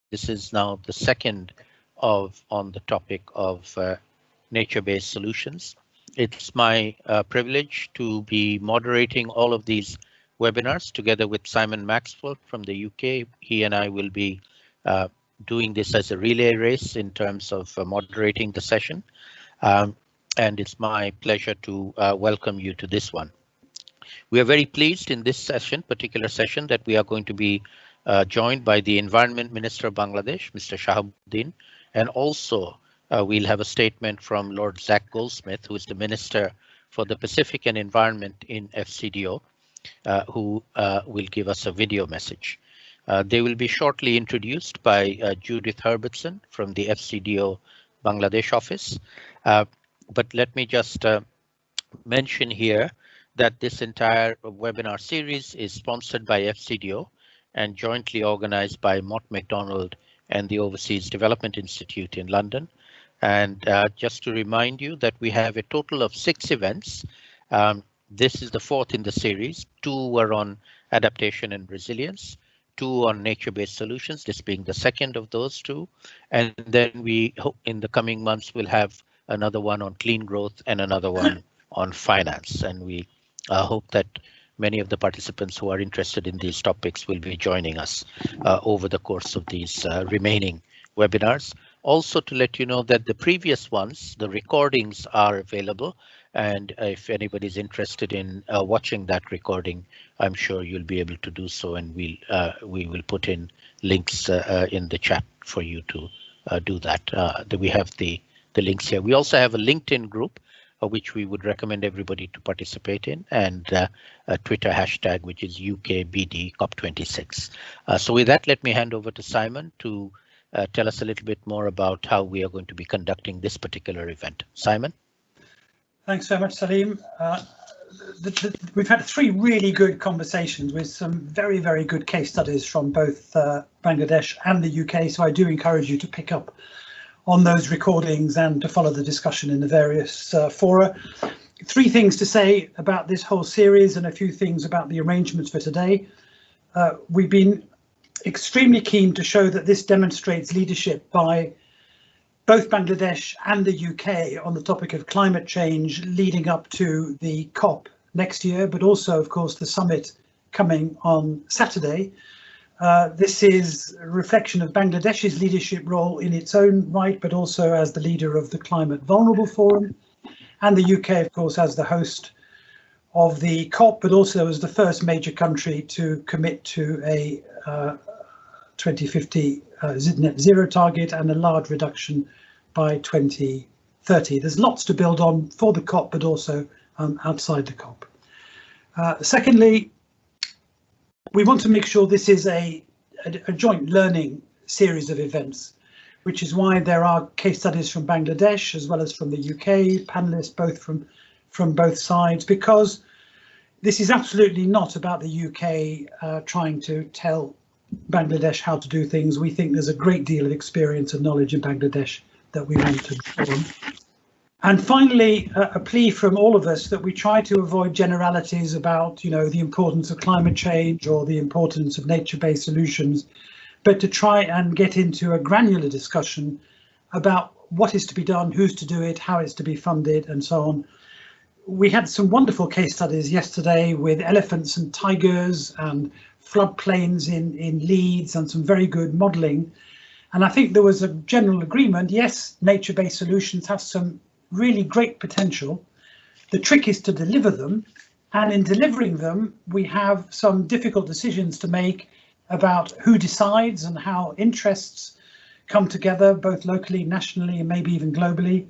This is now the second on the topic of nature-based solutions. It's my privilege to be moderating all of these webinars together with Simon Maxwell from the UK. He and I will be doing this as a relay race in terms of moderating the session. And it's my pleasure to welcome you to this one. We are very pleased in this particular session, that we are going to be joined by the Environment Minister of Bangladesh, Mr. Shahabuddin, and also we'll have a statement from Lord Zach Goldsmith, who is the Minister for the Pacific and Environment in FCDO, who will give us a video message. They will be shortly introduced by Judith Herbertson from the FCDO Bangladesh office. But let me just mention here that this entire webinar series is sponsored by FCDO and jointly organized by Mott MacDonald and the Overseas Development Institute in London. And just to remind you that we have a total of 6 events. This is the 4th in the series. 2 were on adaptation and resilience, 2 on nature-based solutions, this being the 2nd of those 2. And then we hope in the coming months we'll have another one on clean growth and another one on finance. And we hope that many of the participants who are interested in these topics will be joining us over the course of these remaining webinars. Also to let you know that the previous ones, the recordings are available, and if anybody's interested in watching that recording, I'm sure you'll be able to do so, and we will put in links in the chat for you to do that. We have the links here. We also have a LinkedIn group, which we would recommend everybody to participate in, and a Twitter hashtag, which is UKBD COP26. So with that, let me hand over to Simon to tell us a little bit more about how we are going to be conducting this particular event. Simon? Thanks very much, Salim. We've had 3 really good conversations with some very, very good case studies from both Bangladesh and the UK, so I do encourage you to pick up on those recordings and to follow the discussion in the various fora. 3 things to say about this whole series and a few things about the arrangements for today. We've been extremely keen to show that this demonstrates leadership by both Bangladesh and the UK on the topic of climate change leading up to the COP next year, but also, of course, the summit coming on Saturday. This is a reflection of Bangladesh's leadership role in its own right, but also as the leader of the Climate Vulnerable Forum, and the UK, of course, as the host of the COP, but also as the first major country to commit to a 2050 net zero target and a large reduction by 2030. There's lots to build on for the COP, but also outside the COP. Secondly, we want to make sure this is a joint learning series of events, which is why there are case studies from Bangladesh as well as from the UK, panelists both from both sides, because this is absolutely not about the UK trying to tell Bangladesh how to do things. We think there's a great deal of experience and knowledge in Bangladesh that we want to draw on. And finally, a plea from all of us that we try to avoid generalities about, the importance of climate change or the importance of nature-based solutions, but to try and get into a granular discussion about what is to be done, who's to do it, how it's to be funded, and so on. We had some wonderful case studies yesterday with elephants and tigers and floodplains in Leeds and some very good modelling. And I think there was a general agreement, yes, nature-based solutions have some really great potential. The trick is to deliver them, and in delivering them we have some difficult decisions to make about who decides and how interests come together, both locally, nationally, and maybe even globally,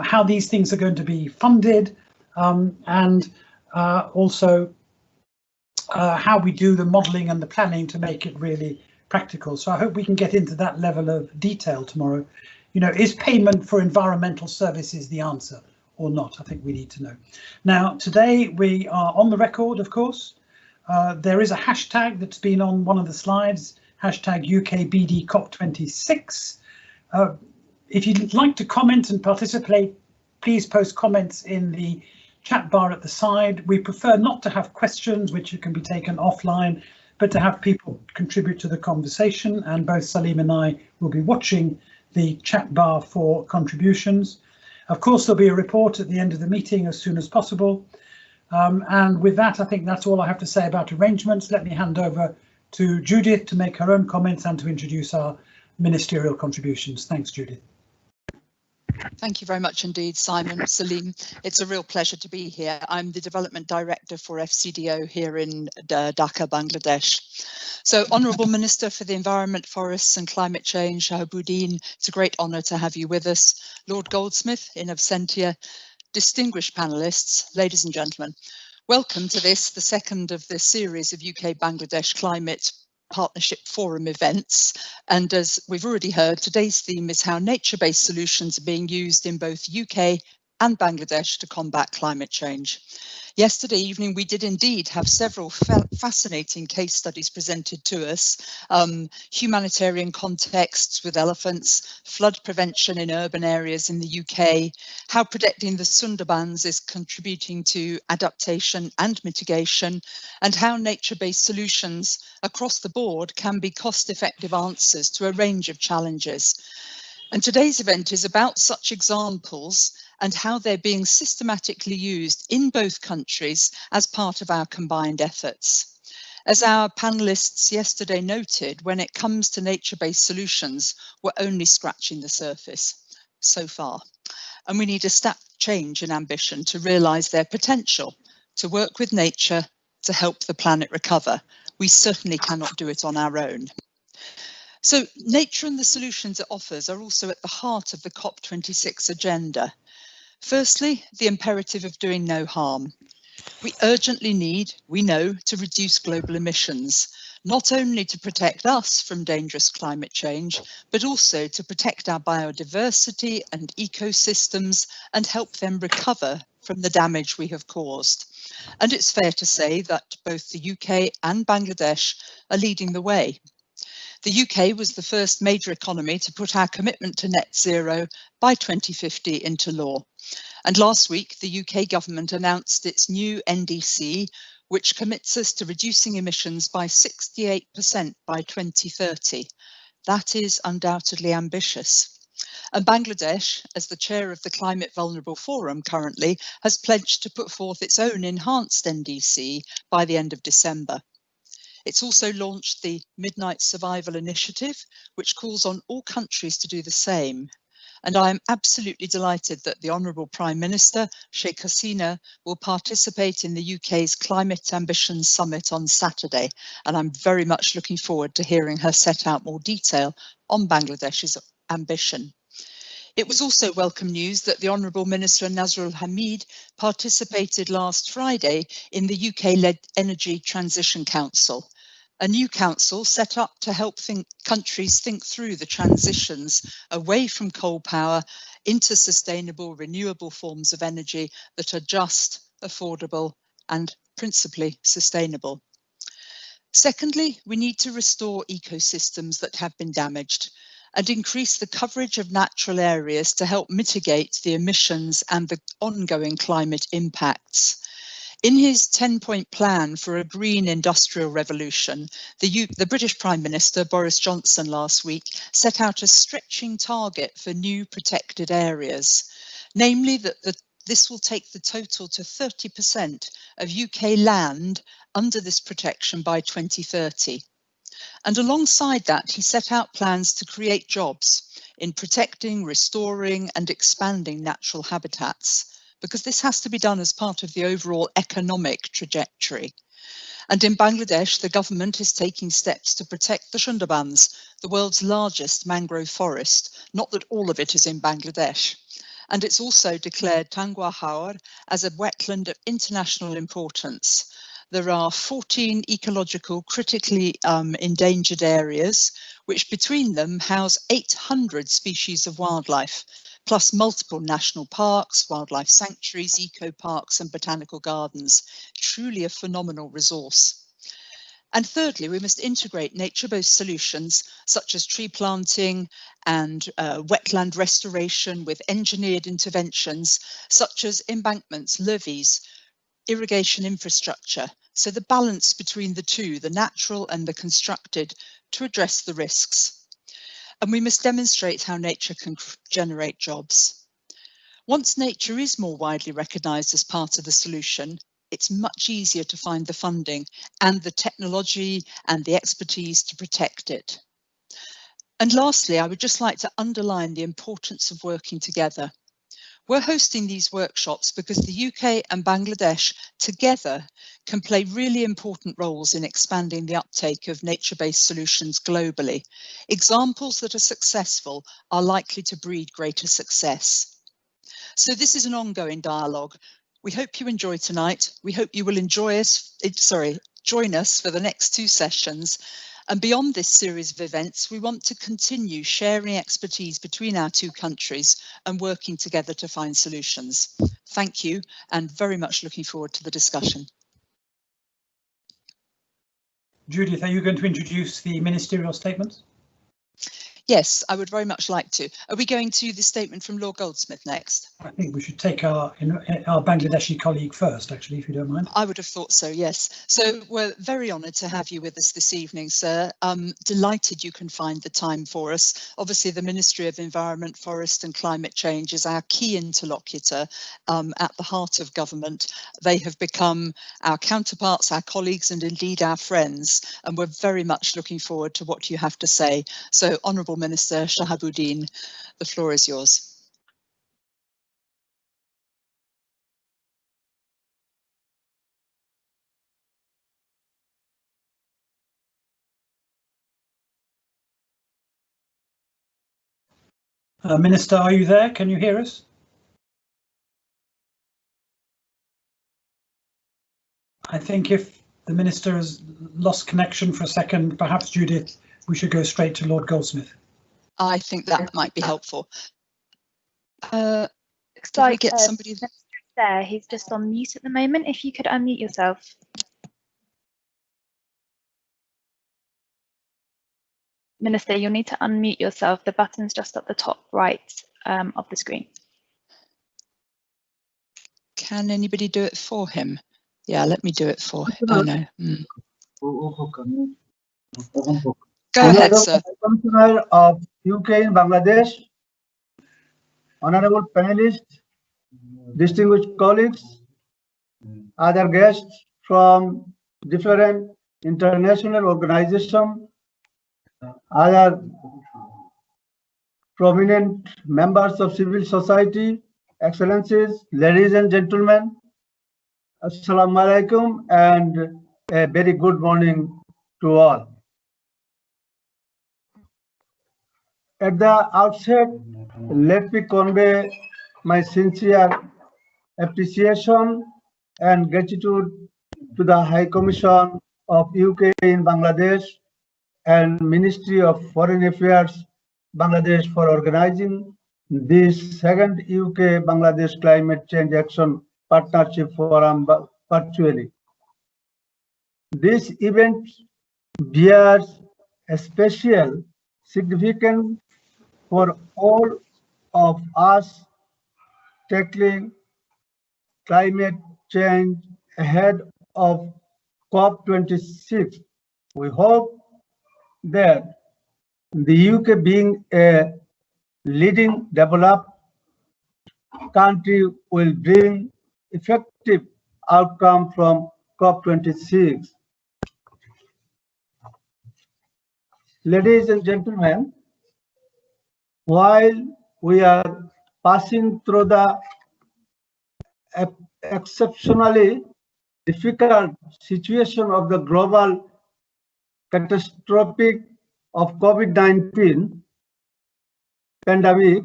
how these things are going to be funded, and also how we do the modelling and the planning to make it really practical. So I hope we can get into that level of detail tomorrow. Is payment for environmental services the answer or not? I think we need to know. Now, today we are on the record, of course. There is a hashtag that's been on one of the slides, hashtag UKBD COP26. If you'd like to comment and participate, please post comments in the chat bar at the side. We prefer not to have questions which can be taken offline, but to have people contribute to the conversation, and both Salim and I will be watching the chat bar for contributions. Of course, there'll be a report at the end of the meeting as soon as possible. And with that, I think that's all I have to say about arrangements. Let me hand over to Judith to make her own comments and to introduce our ministerial contributions. Thanks, Judith. Thank you very much indeed, Simon. Salim, it's a real pleasure to be here. I'm the Development Director for FCDO here in Dhaka, Bangladesh. So, Honourable Minister for the Environment, Forests and Climate Change, Shahabuddin, it's a great honour to have you with us. Lord Goldsmith, in absentia, distinguished panellists, ladies and gentlemen, welcome to this, the second of the series of UK-Bangladesh Climate Partnership Forum events, and as we've already heard, today's theme is how nature-based solutions are being used in both UK and Bangladesh to combat climate change. Yesterday evening, we did indeed have several fascinating case studies presented to us, humanitarian contexts with elephants, flood prevention in urban areas in the UK, how protecting the Sundarbans is contributing to adaptation and mitigation, and how nature-based solutions across the board can be cost-effective answers to a range of challenges. And today's event is about such examples and how they're being systematically used in both countries as part of our combined efforts. As our panellists yesterday noted, when it comes to nature-based solutions, we're only scratching the surface so far. And we need a step change in ambition to realise their potential, to work with nature, to help the planet recover. We certainly cannot do it on our own. So nature and the solutions it offers are also at the heart of the COP26 agenda. Firstly, the imperative of doing no harm. We urgently need, we know, to reduce global emissions, not only to protect us from dangerous climate change, but also to protect our biodiversity and ecosystems and help them recover from the damage we have caused. And it's fair to say that both the UK and Bangladesh are leading the way. The UK was the first major economy to put our commitment to net zero by 2050 into law. And last week, the UK government announced its new NDC, which commits us to reducing emissions by 68% by 2030. That is undoubtedly ambitious. And Bangladesh, as the chair of the Climate Vulnerable Forum currently, has pledged to put forth its own enhanced NDC by the end of December. It's also launched the Midnight Survival Initiative, which calls on all countries to do the same. And I am absolutely delighted that the Honourable Prime Minister, Sheikh Hasina, will participate in the UK's Climate Ambition Summit on Saturday. And I'm very much looking forward to hearing her set out more detail on Bangladesh's ambition. It was also welcome news that the Honourable Minister Nazrul Hamid participated last Friday in the UK-led Energy Transition Council, a new council set up to help countries think through the transitions away from coal power into sustainable, renewable forms of energy that are just, affordable and principally sustainable. Secondly, we need to restore ecosystems that have been damaged and increase the coverage of natural areas to help mitigate the emissions and the ongoing climate impacts. In his 10-point plan for a green industrial revolution, the British Prime Minister, Boris Johnson, last week set out a stretching target for new protected areas, namely that this will take the total to 30% of UK land under this protection by 2030. And alongside that, he set out plans to create jobs in protecting, restoring and expanding natural habitats, because this has to be done as part of the overall economic trajectory. And in Bangladesh, the government is taking steps to protect the Sundarbans, the world's largest mangrove forest, not that all of it is in Bangladesh. And it's also declared Tangwa Hawar as a wetland of international importance. There are 14 ecological critically endangered areas, which between them house 800 species of wildlife, plus multiple national parks, wildlife sanctuaries, eco-parks and botanical gardens. Truly a phenomenal resource. And thirdly, we must integrate nature-based solutions such as tree planting and wetland restoration with engineered interventions such as embankments, levees, irrigation infrastructure, So the balance between the two, the natural and the constructed, to address the risks. And we must demonstrate how nature can generate jobs. Once nature is more widely recognised as part of the solution, it's much easier to find the funding and the technology and the expertise to protect it. And lastly, I would just like to underline the importance of working together. We're hosting these workshops because the UK and Bangladesh together can play really important roles in expanding the uptake of nature-based solutions globally. Examples that are successful are likely to breed greater success. So this is an ongoing dialogue. We hope you enjoy tonight. We hope you will join us for the next 2 sessions. And beyond this series of events, we want to continue sharing expertise between our 2 countries and working together to find solutions. Thank you, and very much looking forward to the discussion. Judith, are you going to introduce the ministerial statements? Yes, I would very much like to. Are we going to the statement from Lord Goldsmith next? I think we should take our Bangladeshi colleague first, actually, if you don't mind. I would have thought so, yes. So we're very honoured to have you with us this evening, sir. Delighted you can find the time for us. Obviously, the Ministry of Environment, Forest and Climate Change is our key interlocutor at the heart of government. They have become our counterparts, our colleagues, and indeed our friends. And we're very much looking forward to what you have to say. So, Honourable Minister Shahabuddin, the floor is yours. Minister, are you there? Can you hear us? I think if the Minister has lost connection for a second, perhaps, Judith, we should go straight to Lord Goldsmith. I think that might be helpful. Looks like get somebody there. He's just on mute at the moment. If you could unmute yourself. Minister, you'll need to unmute yourself. The button's just at the top right of the screen. Can anybody do it for him? Yeah, let me do it for him. Oh no. Go ahead, sir. Commissioner of UK in Bangladesh, honourable panelists, distinguished colleagues, other guests from different international organizations, other prominent members of civil society, excellencies, ladies and gentlemen, assalamu alaikum, and a very good morning to all. At the outset, let me convey my sincere appreciation and gratitude to the High Commission of UK in Bangladesh and Ministry of Foreign Affairs Bangladesh for organizing this second UK-Bangladesh Climate Change Action Partnership Forum virtually. This event bears a special significance for all of us tackling climate change ahead of COP26. We hope that the UK, being a leading developed country, will bring effective outcome from COP26. Ladies and gentlemen, while we are passing through the exceptionally difficult situation of the global catastrophic of COVID-19 pandemic,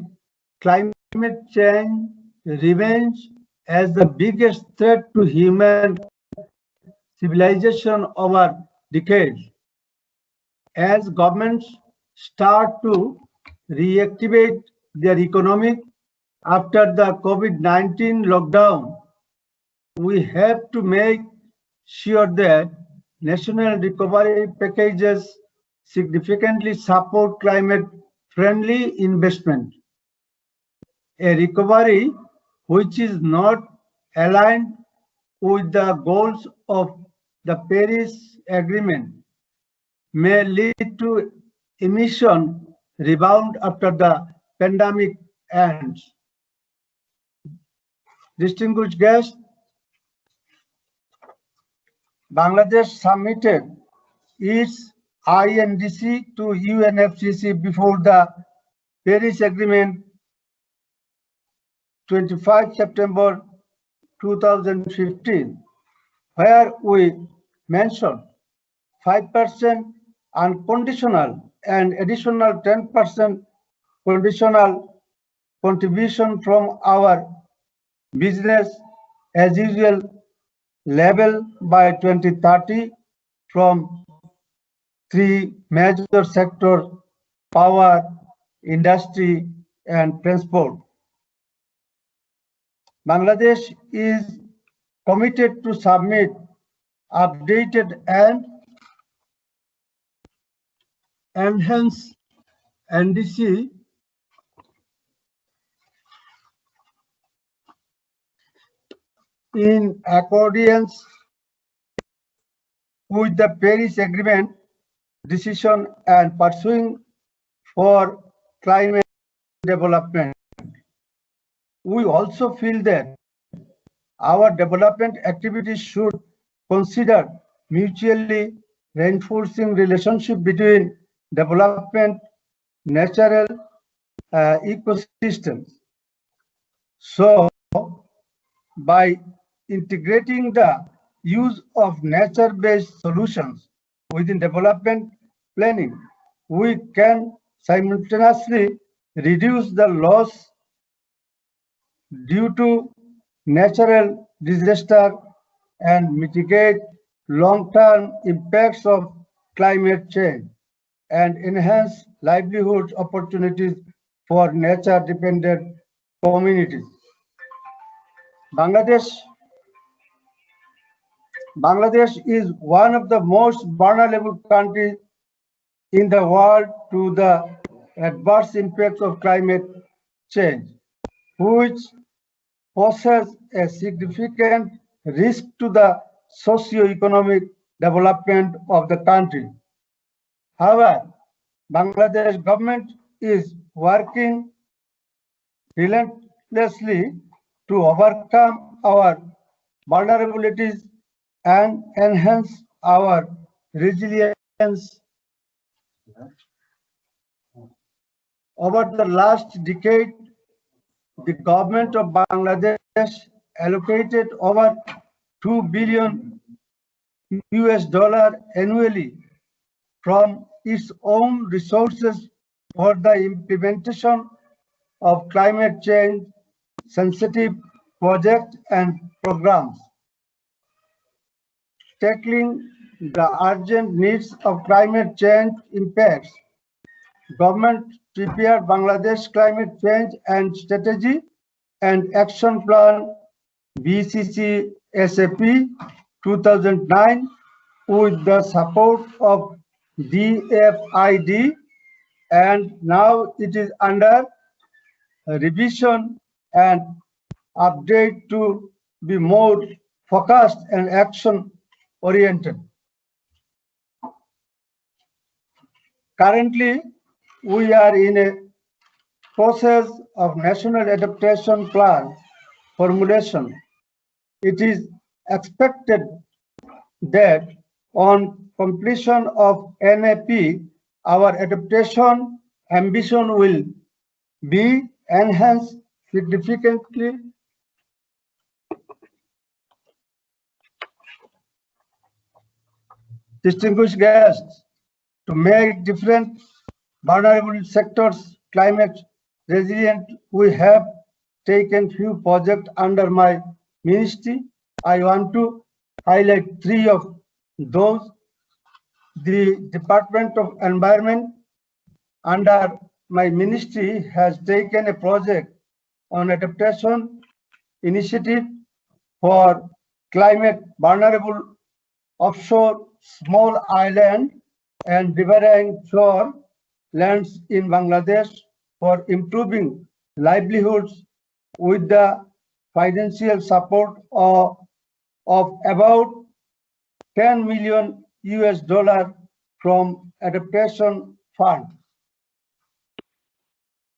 climate change remains as the biggest threat to human civilization over decades. As governments start to reactivate their economy after the COVID-19 lockdown, we have to make sure that national recovery packages significantly support climate-friendly investment. A recovery which is not aligned with the goals of the Paris Agreement may lead to emission rebound after the pandemic ends. Distinguished guests, Bangladesh submitted its INDC to UNFCCC before the Paris Agreement 25 September 2015, where we mentioned 5% unconditional and additional 10% conditional contribution from our business as usual level by 2030 from three major sectors: power, industry, and transport. Bangladesh is committed to submit updated and enhanced NDC in accordance with the Paris Agreement decision and pursuing for climate development. We also feel that our development activities should consider mutually reinforcing relationship between development, natural ecosystems. So, by integrating the use of nature-based solutions within development planning, we can simultaneously reduce the loss due to natural disaster and mitigate long-term impacts of climate change and enhance livelihood opportunities for nature-dependent communities. Bangladesh is one of the most vulnerable countries in the world to the adverse impacts of climate change, which poses a significant risk to the socio-economic development of the country. However, Bangladesh government is working relentlessly to overcome our vulnerabilities and enhance our resilience. Over the last decade, the government of Bangladesh allocated over $2 billion annually from its own resources for the implementation of climate change sensitive projects and programs. Tackling the urgent needs of climate change impacts, government prepared Bangladesh Climate Change and Strategy and Action Plan BCC SAP 2009 with the support of DFID, and now it is under revision and update to be more focused and action oriented. Currently, we are in a process of National Adaptation Plan formulation. It is expected that on completion of NAP, our adaptation ambition will be enhanced significantly. Distinguished guests, to make different vulnerable sectors climate resilient, we have taken few projects under my ministry. I want to highlight three of those. The Department of Environment under my ministry has taken a project on adaptation initiative for climate vulnerable offshore small island and riverine shore lands in Bangladesh for improving livelihoods with the financial support of about $10 million from Adaptation Fund.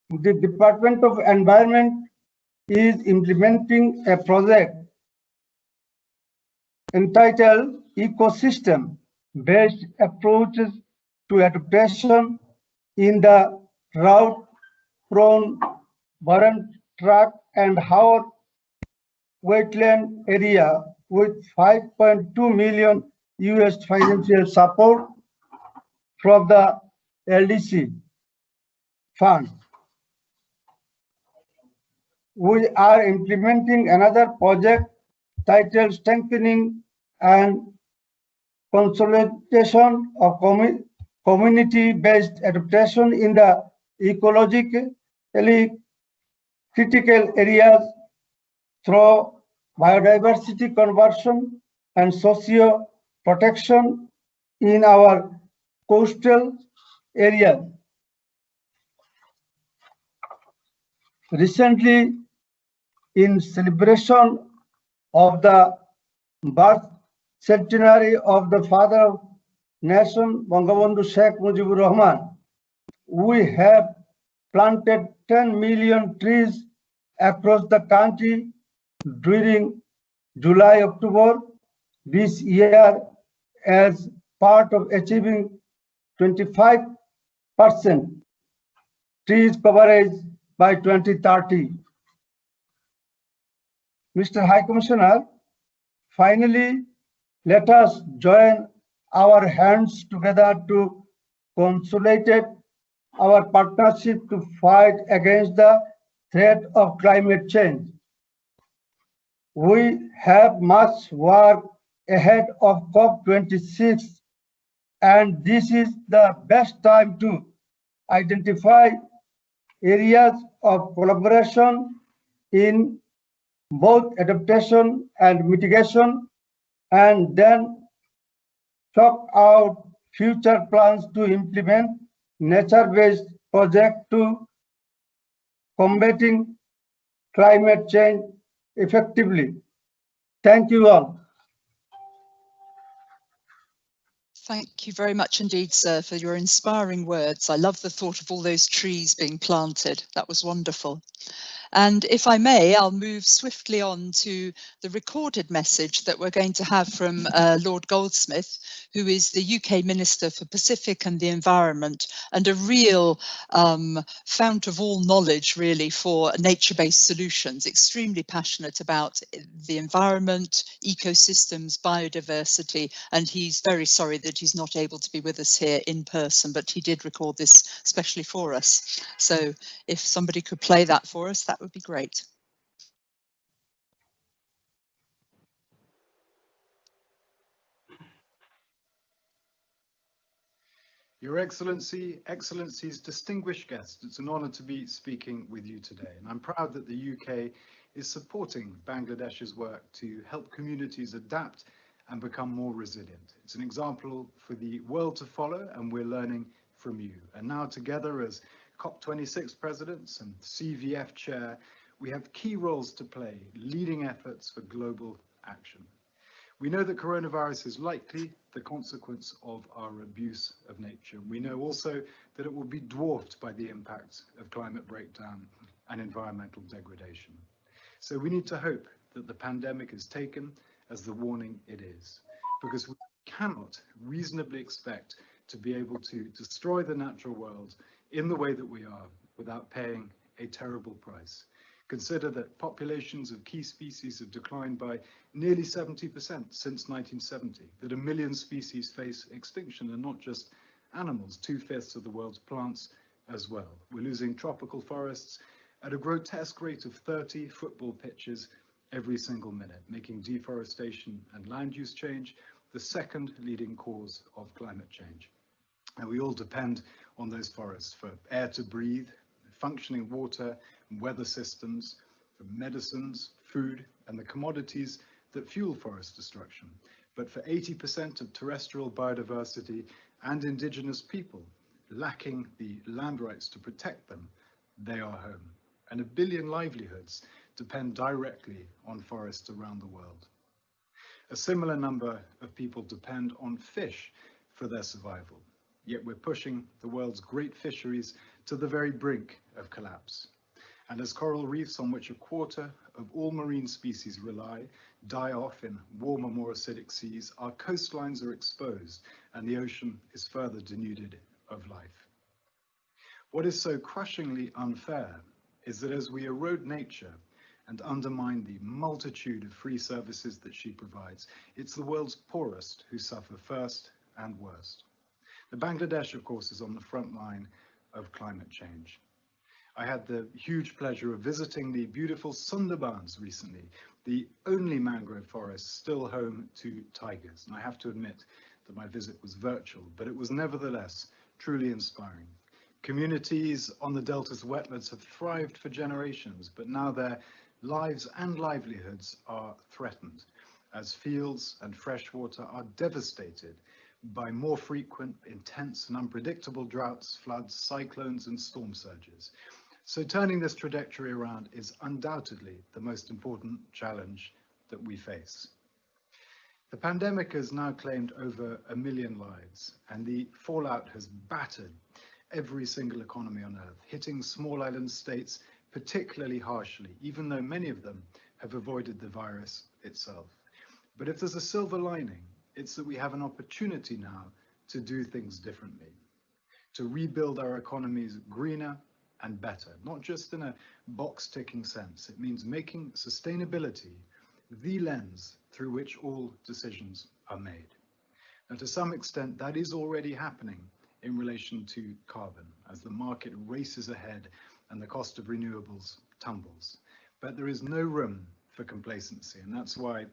The Department of Environment is implementing a project entitled Ecosystem-Based Approaches to Adaptation in the drought-prone Burren Tract and Howard wetland area with $5.2 million financial support from the LDC fund. We are implementing another project titled Strengthening and Consolidation of Community-Based Adaptation in the Ecologically Critical Areas through biodiversity conversion and socio-protection in our coastal areas. Recently, in celebration of the birth centenary of the father of nation, Bangabandhu Sheikh Mujibur Rahman, we have planted 10 million trees across the country during July-October this year as part of achieving 25% trees coverage by 2030. Mr. High Commissioner, finally, let us join our hands together to consolidate our partnership to fight against the threat of climate change. We have much work ahead of COP26, and this is the best time to identify areas of collaboration in both adaptation and mitigation, and then chalk out future plans to implement nature-based projects to combating climate change effectively. Thank you all. Thank you very much indeed, sir, for your inspiring words. I love the thought of all those trees being planted. That was wonderful. And if I may, I'll move swiftly on to the recorded message that we're going to have from Lord Goldsmith, who is the UK Minister for Pacific and the Environment, and a real fount of all knowledge, really, for nature-based solutions, extremely passionate about the environment, ecosystems, biodiversity, and he's very sorry that he's not able to be with us here in person, but he did record this specially for us. So if somebody could play that for us, that would be great. Your Excellency, Excellencies, distinguished guests, it's an honour to be speaking with you today, and I'm proud that the UK is supporting Bangladesh's work to help communities adapt and become more resilient. It's an example for the world to follow, and we're learning from you. And now together as COP26 presidents and CVF chair, we have key roles to play, leading efforts for global action. We know that coronavirus is likely the consequence of our abuse of nature. We know also that it will be dwarfed by the impact of climate breakdown and environmental degradation. So we need to hope that the pandemic is taken as the warning it is, because we cannot reasonably expect to be able to destroy the natural world in the way that we are without paying a terrible price. Consider that populations of key species have declined by nearly 70% since 1970, that 1 million species face extinction, and not just animals, 2/5 of the world's plants as well. We're losing tropical forests at a grotesque rate of 30 football pitches every single minute, making deforestation and land use change the second leading cause of climate change. And we all depend on those forests for air to breathe, functioning water and weather systems, for medicines, food, and the commodities that fuel forest destruction. But for 80% of terrestrial biodiversity and indigenous people lacking the land rights to protect them, they are home. And 1 billion livelihoods depend directly on forests around the world. A similar number of people depend on fish for their survival, yet we're pushing the world's great fisheries to the very brink of collapse. And as coral reefs, on which a quarter of all marine species rely, die off in warmer, more acidic seas, our coastlines are exposed and the ocean is further denuded of life. What is so crushingly unfair is that as we erode nature and undermine the multitude of free services that she provides, it's the world's poorest who suffer first and worst. The Bangladesh, of course, is on the front line of climate change. I had the huge pleasure of visiting the beautiful Sundarbans recently, the only mangrove forest still home to tigers. And I have to admit that my visit was virtual, but it was nevertheless truly inspiring. Communities on the Delta's wetlands have thrived for generations, but now their lives and livelihoods are threatened as fields and freshwater are devastated by more frequent, intense and unpredictable droughts, floods, cyclones and storm surges. So turning this trajectory around is undoubtedly the most important challenge that we face. The pandemic has now claimed over 1 million lives, and the fallout has battered every single economy on Earth, hitting small island states particularly harshly, even though many of them have avoided the virus itself. But if there's a silver lining, it's that we have an opportunity now to do things differently, to rebuild our economies greener and better, not just in a box-ticking sense. It means making sustainability the lens through which all decisions are made. Now, to some extent, that is already happening in relation to carbon, as the market races ahead and the cost of renewables tumbles. But there is no room for complacency, and that's why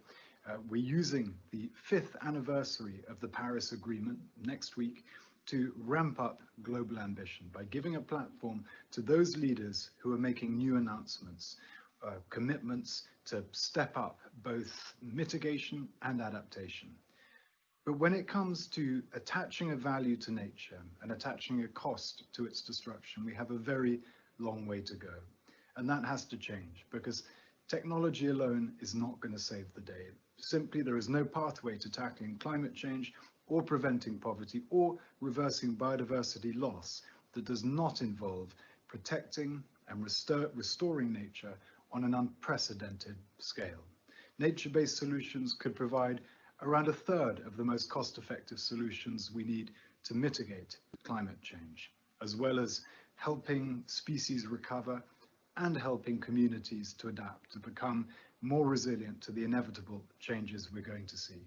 we're using the 5th anniversary of the Paris Agreement next week to ramp up global ambition by giving a platform to those leaders who are making new announcements, commitments to step up both mitigation and adaptation. But when it comes to attaching a value to nature and attaching a cost to its destruction, we have a very long way to go. And that has to change, because technology alone is not going to save the day. Simply, there is no pathway to tackling climate change or preventing poverty or reversing biodiversity loss that does not involve protecting and restoring nature on an unprecedented scale. Nature-based solutions could provide around 1/3 of the most cost-effective solutions we need to mitigate climate change, as well as helping species recover and helping communities to adapt, to become more resilient to the inevitable changes we're going to see.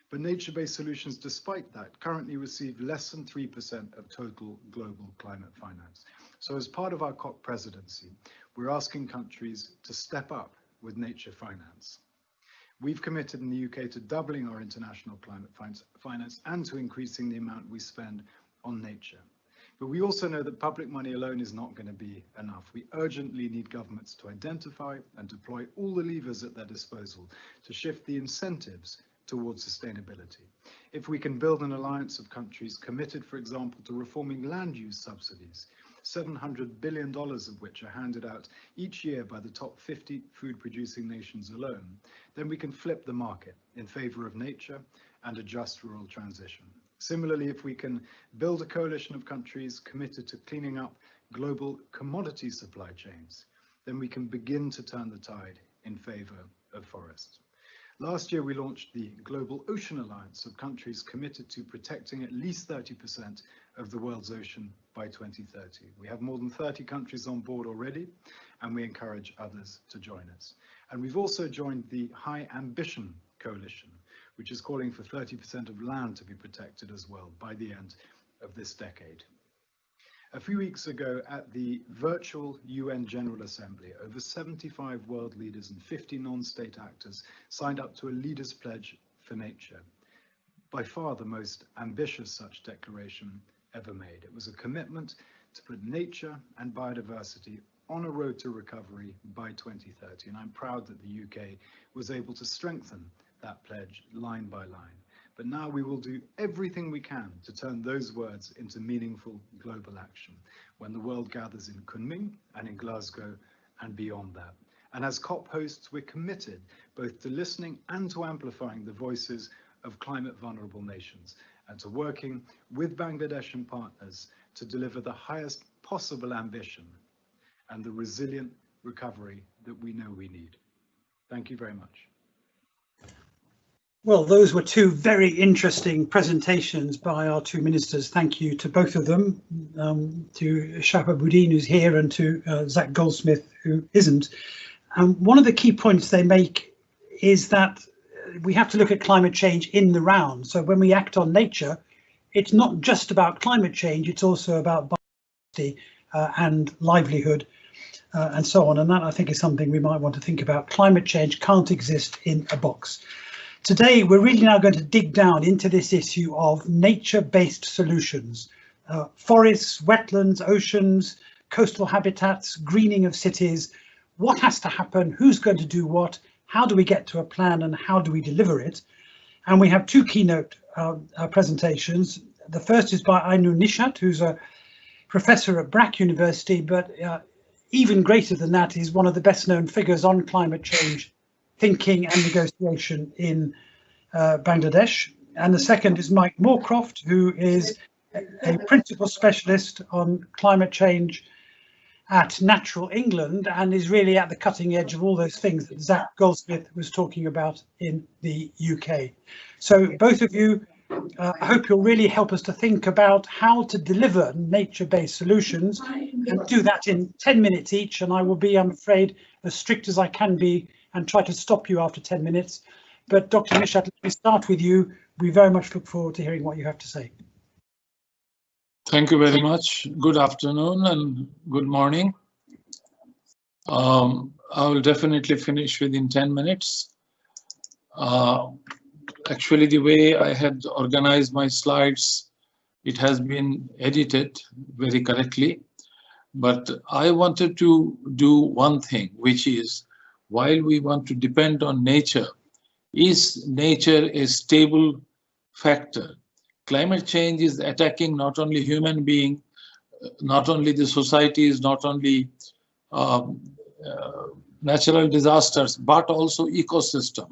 But nature-based solutions, despite that, currently receive less than 3% of total global climate finance. So as part of our COP presidency, we're asking countries to step up with nature finance. We've committed in the UK to doubling our international climate finance and to increasing the amount we spend on nature. But we also know that public money alone is not going to be enough. We urgently need governments to identify and deploy all the levers at their disposal to shift the incentives towards sustainability. If we can build an alliance of countries committed, for example, to reforming land use subsidies, $700 billion of which are handed out each year by the top 50 food-producing nations alone, then we can flip the market in favor of nature and a just rural transition. Similarly, if we can build a coalition of countries committed to cleaning up global commodity supply chains, then we can begin to turn the tide in favor of forests. Last year, we launched the Global Ocean Alliance of countries committed to protecting at least 30% of the world's ocean by 2030. We have more than 30 countries on board already, and we encourage others to join us. And we've also joined the High Ambition Coalition, which is calling for 30% of land to be protected as well by the end of this decade. A few weeks ago at the virtual UN General Assembly, over 75 world leaders and 50 non-state actors signed up to a Leaders' Pledge for Nature, by far the most ambitious such declaration ever made. It was a commitment to put nature and biodiversity on a road to recovery by 2030, and I'm proud that the UK was able to strengthen that pledge line by line. But now we will do everything we can to turn those words into meaningful global action when the world gathers in Kunming and in Glasgow and beyond that. And as COP hosts, we're committed both to listening and to amplifying the voices of climate vulnerable nations, and to working with Bangladeshi partners to deliver the highest possible ambition and the resilient recovery that we know we need. Thank you very much. Well, those were two very interesting presentations by our two ministers. Thank you to both of them, to Shahabuddin, who's here, and to Zach Goldsmith, who isn't. One of the key points they make is that we have to look at climate change in the round. So when we act on nature, it's not just about climate change, it's also about biodiversity and livelihood and so on. And that, I think, is something we might want to think about. Climate change can't exist in a box. Today, we're really now going to dig down into this issue of nature-based solutions. Forests, wetlands, oceans, coastal habitats, greening of cities. What has to happen? Who's going to do what? How do we get to a plan, and how do we deliver it? And we have two keynote presentations. The first is by Ainur Nishat, who's a professor at Brack University, but even greater than that, is one of the best known figures on climate change thinking and negotiation in Bangladesh. And the second is Mike Moorcroft, who is a principal specialist on climate change at Natural England, and is really at the cutting edge of all those things that Zach Goldsmith was talking about in the UK. So both of you, I hope you'll really help us to think about how to deliver nature-based solutions, and do that in 10 minutes each. And I will be, I'm afraid, as strict as I can be and try to stop you after 10 minutes. But Dr. Nishat, let me start with you. We very much look forward to hearing what you have to say. Thank you very much. Good afternoon and good morning. I will definitely finish within 10 minutes. Actually, the way I had organized my slides, it has been edited very correctly. But I wanted to do one thing, which is, while we want to depend on nature, is nature a stable factor? Climate change is attacking not only human being, not only the societies, not only natural disasters, but also ecosystem.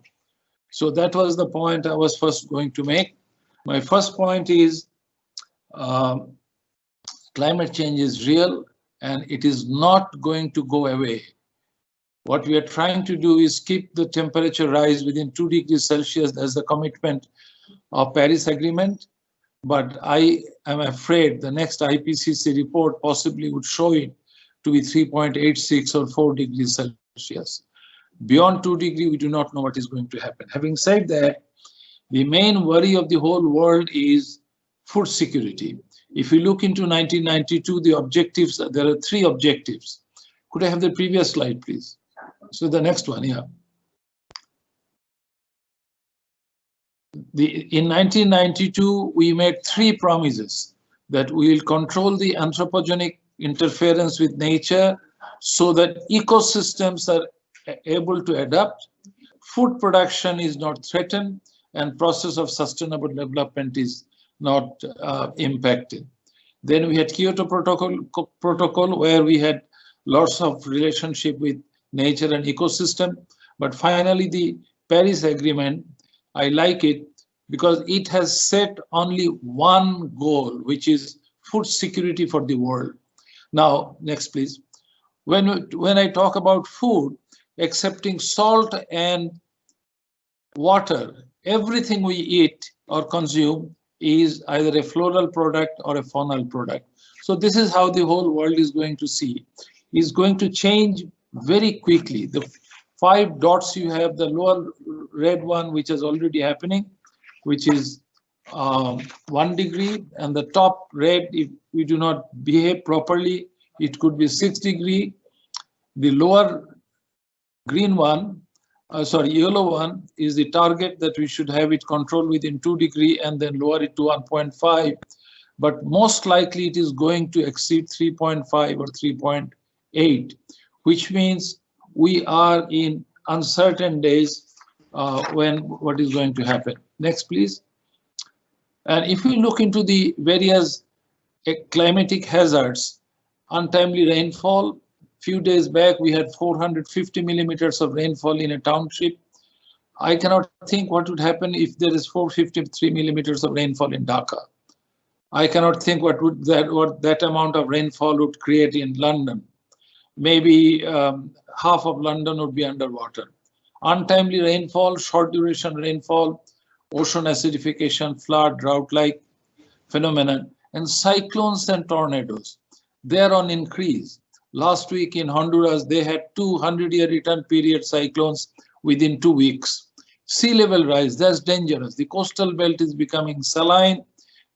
So that was the point I was first going to make. My first point is climate change is real and it is not going to go away. What we are trying to do is keep the temperature rise within 2 degrees Celsius as the commitment of Paris Agreement. But I am afraid the next IPCC report possibly would show it to be 3.86 or 4 degrees Celsius. Beyond 2 degrees, we do not know what is going to happen. Having said that, the main worry of the whole world is food security. If you look into 1992, the objectives, there are 3 objectives. Could I have the previous slide, please? So the next one, yeah. In 1992, we made 3 promises: that we will control the anthropogenic interference with nature so that ecosystems are able to adapt, food production is not threatened, and process of sustainable development is not impacted. Then we had Kyoto Protocol, where we had lots of relationship with nature and ecosystem. But finally, the Paris Agreement, I like it because it has set only one goal, which is food security for the world. Now, next, please. When I talk about food, excepting salt and water, everything we eat or consume is either a floral product or a faunal product. So this is how the whole world is going to see. It's going to change very quickly. The 5 dots you have, the lower red one, which is already happening, which is 1 degree, and the top red, if we do not behave properly, it could be 6 degree. The lower green one, yellow one is the target that we should have it controlled within 2 degree and then lower it to 1.5. But most likely it is going to exceed 3.5 or 3.8, which means we are in uncertain days when what is going to happen. Next, please. And if we look into the various climatic hazards, untimely rainfall, Few days back, we had 450 millimeters of rainfall in a township. I cannot think what would happen if there is 453 millimeters of rainfall in Dhaka. I cannot think what that amount of rainfall would create in London. Maybe half of London would be underwater. Untimely rainfall, short duration rainfall, ocean acidification, flood, drought-like phenomenon, and cyclones and tornadoes. They are on increase. Last week in Honduras, they had 200-year return period cyclones within 2 weeks. Sea level rise, that's dangerous. The coastal belt is becoming saline.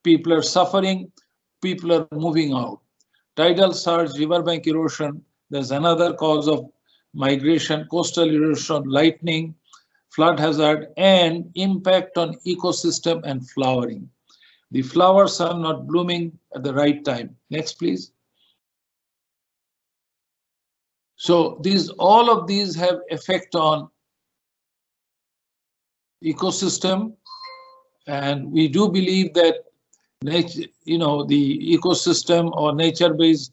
People are suffering. People are moving out. Tidal surge, riverbank erosion, there's another cause of migration, coastal erosion, lightning, flood hazard, and impact on ecosystem and flowering. The flowers are not blooming at the right time. Next, please. So all of these have effect on ecosystem, and we do believe that nature, the ecosystem or nature-based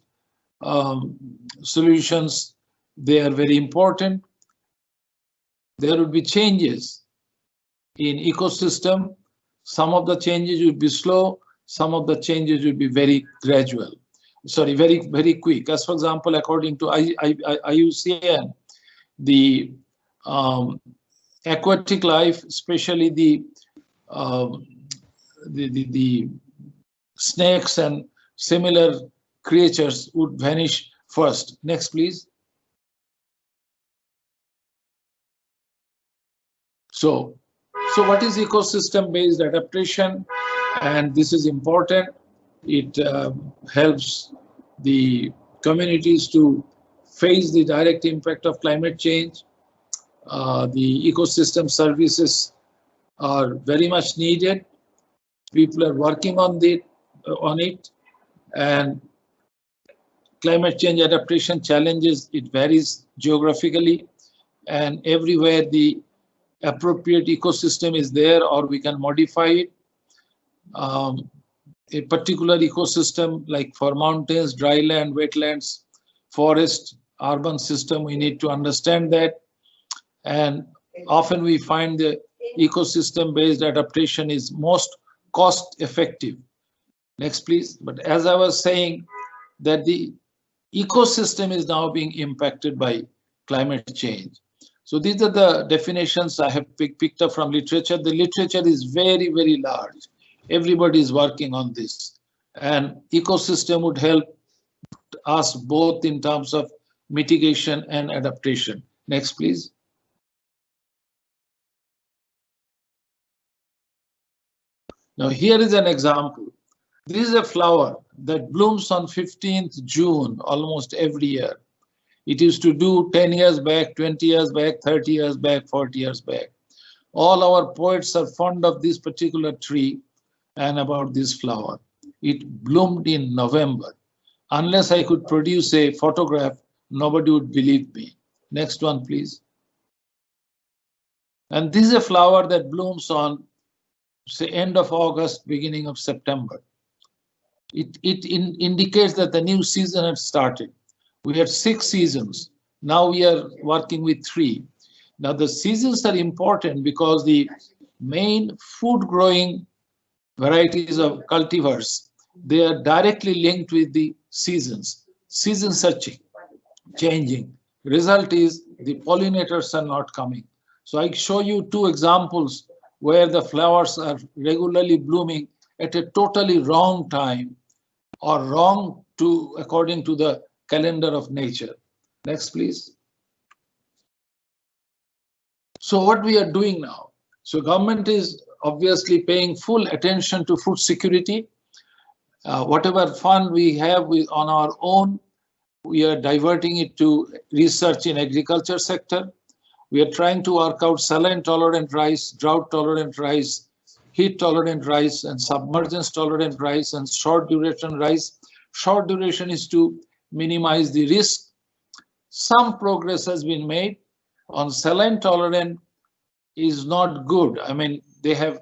solutions, they are very important. There will be changes in ecosystem. Some of the changes will be slow. Some of the changes will be very gradual. Sorry, very, very quick. As for example, according to IUCN, the aquatic life, especially the snakes and similar creatures would vanish first. Next, please. So what is ecosystem-based adaptation? And this is important. It helps the communities to face the direct impact of climate change. The ecosystem services are very much needed. People are working on it, and climate change adaptation challenges, it varies geographically, and everywhere the appropriate ecosystem is there, or we can modify it. A particular ecosystem like for mountains, dry land, wetlands, forest, urban system, we need to understand that. And often we find the ecosystem-based adaptation is most cost effective. Next, please. But as I was saying, that the ecosystem is now being impacted by climate change. So these are the definitions I have picked up from literature. The literature is very, very large. Everybody is working on this. And ecosystem would help us both in terms of mitigation and adaptation. Next, please. Now, here is an example. This is a flower that blooms on 15th June almost every year. It used to do 10 years back, 20 years back, 30 years back, 40 years back. All our poets are fond of this particular tree and about this flower. It bloomed in November. Unless I could produce a photograph, nobody would believe me. Next one, please. And this is a flower that blooms on, say, end of August, beginning of September. It indicates that the new season had started. We had 6 seasons. Now we are working with 3. Now the seasons are important because the main food growing varieties of cultivars, they are directly linked with the seasons. Seasons are changing. Result is the pollinators are not coming. So I show you 2 examples where the flowers are regularly blooming at a totally wrong time or wrong according to the calendar of nature. Next, please. So what we are doing now? So government is obviously paying full attention to food security. Whatever fund we have on our own, we are diverting it to research in agriculture sector. We are trying to work out saline tolerant rice, drought tolerant rice, heat tolerant rice, and submergence tolerant rice, and short duration rice. Short duration is to minimize the risk. Some progress has been made on saline tolerant is not good. I mean, they have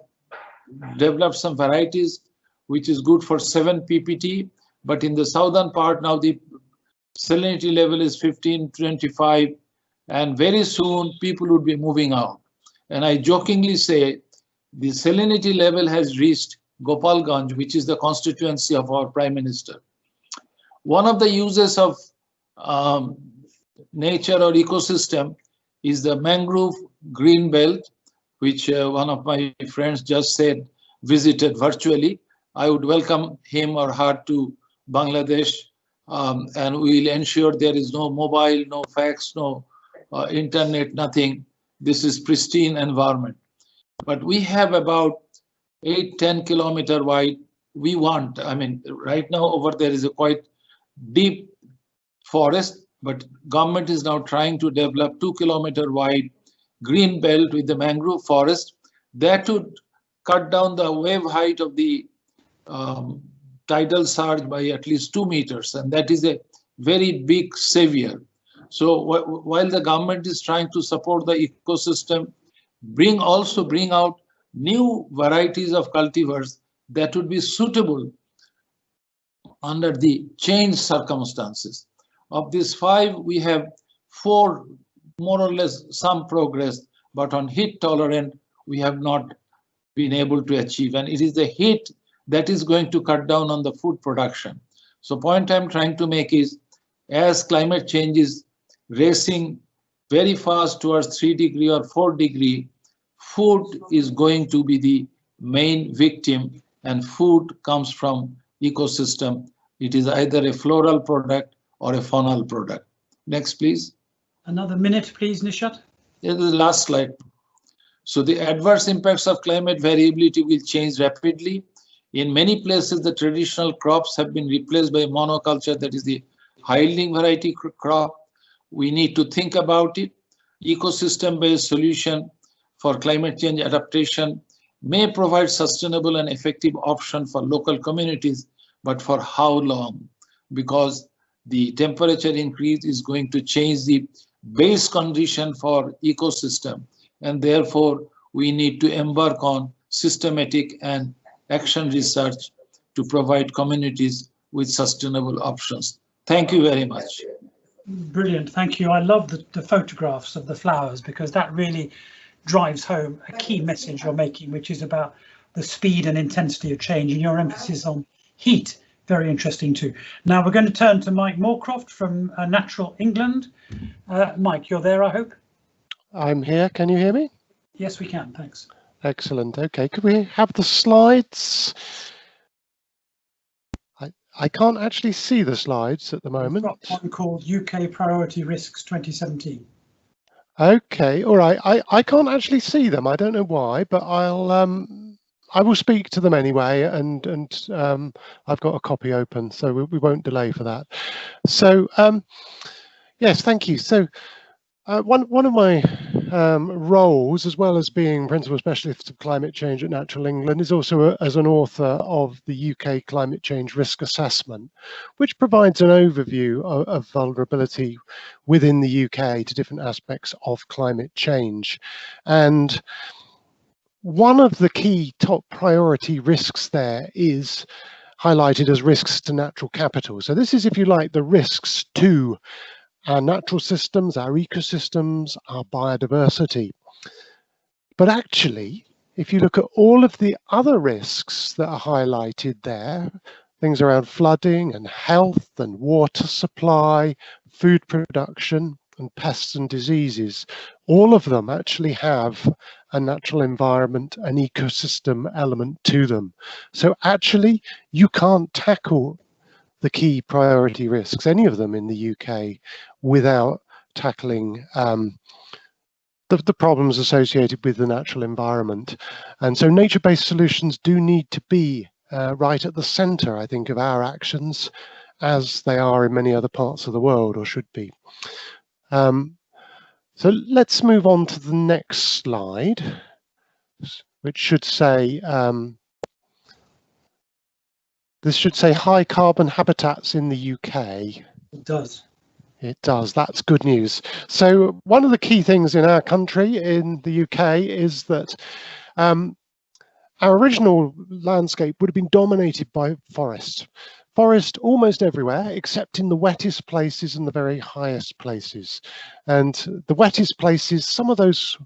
developed some varieties which is good for 7 ppt, but in the southern part now the salinity level is 15, 25, and very soon people would be moving out. And I jokingly say the salinity level has reached Gopalganj, which is the constituency of our Prime Minister. One of the uses of nature or ecosystem is the mangrove green belt, which one of my friends just said visited virtually. I would welcome him or her to Bangladesh, and we will ensure there is no mobile, no fax, no internet, nothing. This is pristine environment. But we have about 8-10 kilometer wide. We want, I mean, right now over there is a quite deep forest, but government is now trying to develop 2 kilometer wide green belt with the mangrove forest that would cut down the wave height of the tidal surge by at least 2 meters, and that is a very big savior. So while the government is trying to support the ecosystem, also bring out new varieties of cultivars that would be suitable under the changed circumstances. Of these 5, we have 4 more or less some progress, but on heat tolerant, we have not been able to achieve. And it is the heat that is going to cut down on the food production. So point I'm trying to make is, as climate change is racing very fast towards 3 degree or 4 degree, food is going to be the main victim, and food comes from ecosystem. It is either a floral product or a faunal product. Next, please. Another minute, please, Nishat. This is the last slide. So the adverse impacts of climate variability will change rapidly. In many places, the traditional crops have been replaced by monoculture, that is the high-yielding variety crop. We need to think about it. Ecosystem-based solution for climate change adaptation may provide sustainable and effective option for local communities, but for how long? Because the temperature increase is going to change the base condition for ecosystem, and therefore we need to embark on systematic and action research to provide communities with sustainable options. Thank you very much. Brilliant, thank you. I love the photographs of the flowers, because that really drives home a key message you're making, which is about the speed and intensity of change, and your emphasis on heat. Very interesting too. Now we're going to turn to Mike Moorcroft from Natural England. Mike, you're there, I hope? I'm here. Can you hear me? Yes, we can. Thanks. Excellent. Okay, could we have the slides? I can't actually see the slides at the moment. We've got one called UK Priority Risks 2017. Okay, all right. I can't actually see them. I don't know why, but I will speak to them anyway, and I've got a copy open, so we won't delay for that. So yes, thank you. So one of my roles, as well as being Principal Specialist of Climate Change at Natural England, is also as an author of the UK Climate Change Risk Assessment, which provides an overview of vulnerability within the UK to different aspects of climate change. And one of the key top priority risks there is highlighted as risks to natural capital. So this is, if you like, the risks to our natural systems, our ecosystems, our biodiversity. But actually, if you look at all of the other risks that are highlighted there, things around flooding and health and water supply, food production, and pests and diseases, all of them actually have a natural environment, an ecosystem element to them. So actually, you can't tackle the key priority risks, any of them in the UK, without tackling the problems associated with the natural environment. And so nature-based solutions do need to be right at the centre, I think, of our actions, as they are in many other parts of the world, or should be. So let's move on to the next slide, which should say, this should say high carbon habitats in the UK. It does. It does. That's good news. So one of the key things in our country, in the UK, is that our original landscape would have been dominated by forests. forest almost everywhere, except in the wettest places and the very highest places. And the wettest places, some of those,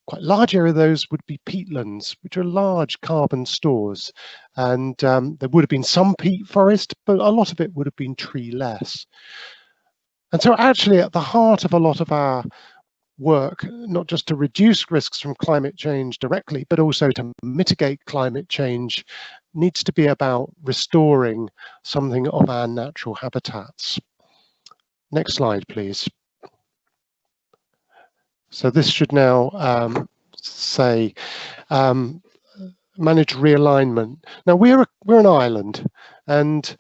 quite large area of those would be peatlands, which are large carbon stores. And there would have been some peat forest, but a lot of it would have been tree-less. And so actually at the heart of a lot of our work, not just to reduce risks from climate change directly, but also to mitigate climate change, needs to be about restoring something of our natural habitats. Next slide, please. So this should now say manage realignment. Now we're an island, and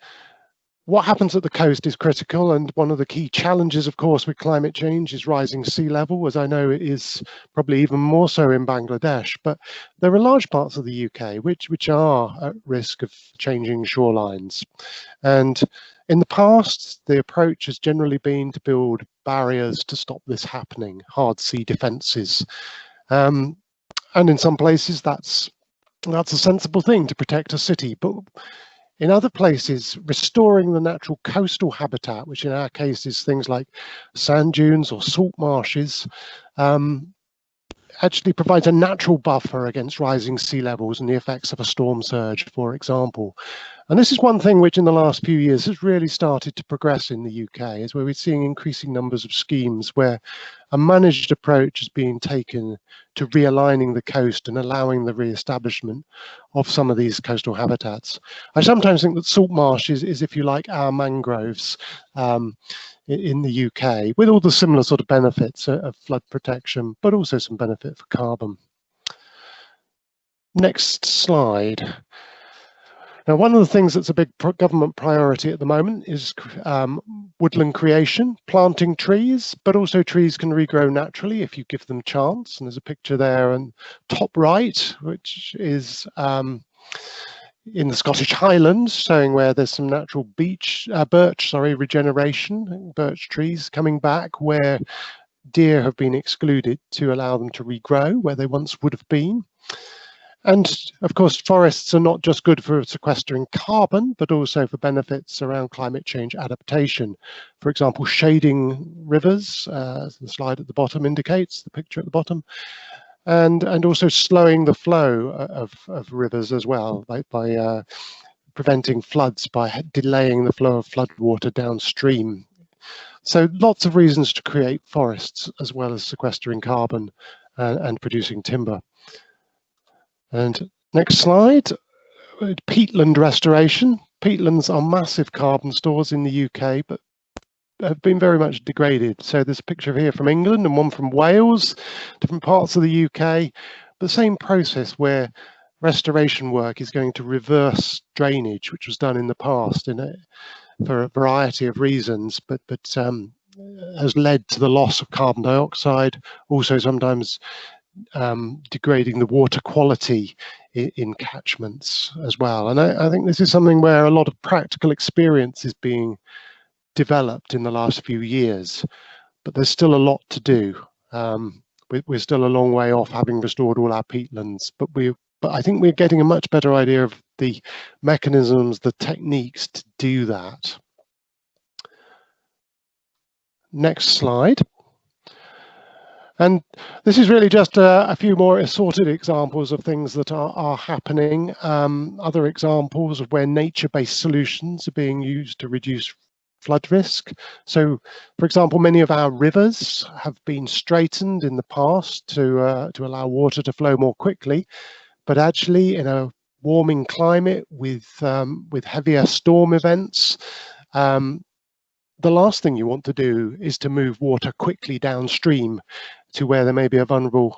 what happens at the coast is critical, and one of the key challenges, of course, with climate change is rising sea level, as I know it is probably even more so in Bangladesh. But there are large parts of the UK which are at risk of changing shorelines. And in the past, the approach has generally been to build barriers to stop this happening, hard sea defences. And in some places, that's a sensible thing to protect a city. But in other places, restoring the natural coastal habitat, which in our case is things like sand dunes or salt marshes, actually provides a natural buffer against rising sea levels and the effects of a storm surge, for example. And this is one thing which in the last few years has really started to progress in the UK, is where we're seeing increasing numbers of schemes where a managed approach is being taken to realigning the coast and allowing the re-establishment of some of these coastal habitats. I sometimes think that salt marsh is, if you like, our mangroves in the UK, with all the similar sort of benefits of flood protection, but also some benefit for carbon. Next slide. Now, one of the things that's a big government priority at the moment is woodland creation, planting trees, but also trees can regrow naturally if you give them chance. And there's a picture there on top right, which is in the Scottish Highlands, showing where there's some natural birch regeneration, birch trees coming back where deer have been excluded to allow them to regrow where they once would have been. And of course, forests are not just good for sequestering carbon, but also for benefits around climate change adaptation. For example, shading rivers, as the slide at the bottom indicates, the picture at the bottom, and also slowing the flow of rivers as well, by preventing floods, by delaying the flow of floodwater downstream. So lots of reasons to create forests, as well as sequestering carbon and producing timber. And next slide, peatland restoration. Peatlands are massive carbon stores in the UK, but have been very much degraded. So there's a picture here from England and one from Wales, different parts of the UK, but the same process where restoration work is going to reverse drainage, which was done in the past for a variety of reasons, but has led to the loss of carbon dioxide, also sometimes degrading the water quality in catchments as well. And I think this is something where a lot of practical experience is being developed in the last few years, but there's still a lot to do. We're still a long way off having restored all our peatlands, but I think we're getting a much better idea of the mechanisms, the techniques to do that. Next slide. And this is really just a few more assorted examples of things that are happening. Other examples of where nature-based solutions are being used to reduce flood risk. So, for example, many of our rivers have been straightened in the past to allow water to flow more quickly, but actually in a warming climate with heavier storm events, the last thing you want to do is to move water quickly downstream to where there may be a vulnerable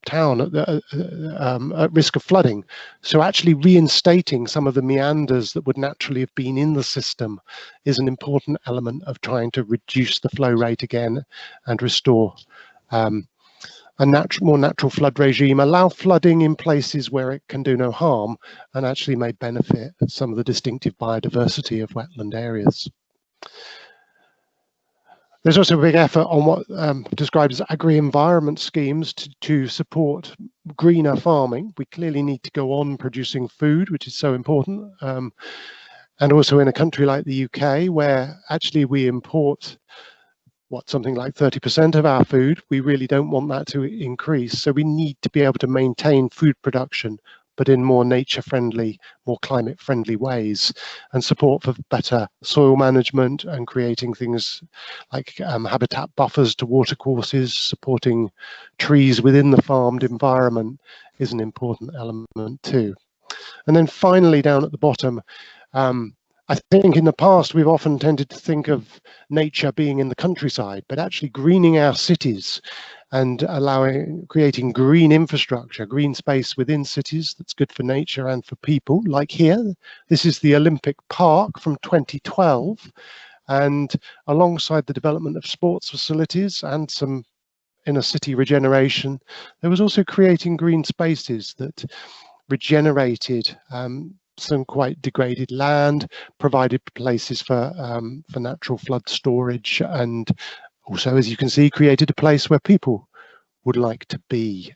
town at risk of flooding. So actually reinstating some of the meanders that would naturally have been in the system is an important element of trying to reduce the flow rate again and restore a more natural flood regime, allow flooding in places where it can do no harm, and actually may benefit some of the distinctive biodiversity of wetland areas. There's also a big effort on what described as agri-environment schemes to support greener farming. We clearly need to go on producing food, which is so important. And also in a country like the UK, where actually we import something like 30% of our food, we really don't want that to increase. So we need to be able to maintain food production, but in more nature-friendly, more climate-friendly ways, and support for better soil management and creating things like habitat buffers to watercourses, supporting trees within the farmed environment is an important element too. And then finally, down at the bottom, I think in the past we've often tended to think of nature being in the countryside, but actually greening our cities and creating green infrastructure, green space within cities that's good for nature and for people. Like here, this is the Olympic Park from 2012, and alongside the development of sports facilities and some inner city regeneration, there was also creating green spaces that regenerated some quite degraded land, provided places for natural flood storage, and also, as you can see, created a place where people would like to be.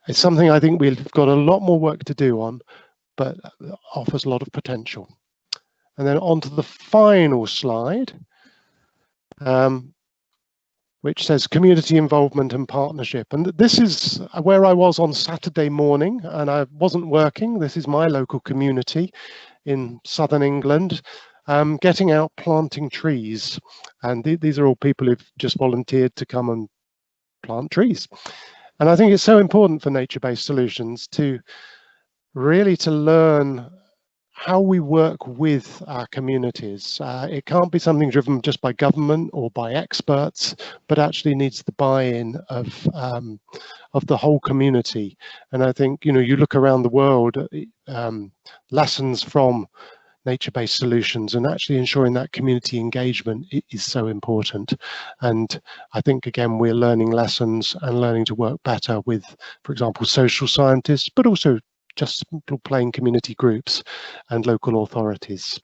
It's something I think we've got a lot more work to do on, but offers a lot of potential. And then on to the final slide, which says community involvement and partnership. And this is where I was on Saturday morning, and I wasn't working. This is my local community in southern England, getting out planting trees. And these are all people who've just volunteered to come and plant trees. And I think it's so important for nature-based solutions to really learn how we work with our communities. It can't be something driven just by government or by experts, but actually needs the buy-in of the whole community. And I think, you know, you look around the world, lessons from nature-based solutions and actually ensuring that community engagement is so important. And I think, again, we're learning lessons and learning to work better with, for example, social scientists, but also just playing community groups and local authorities.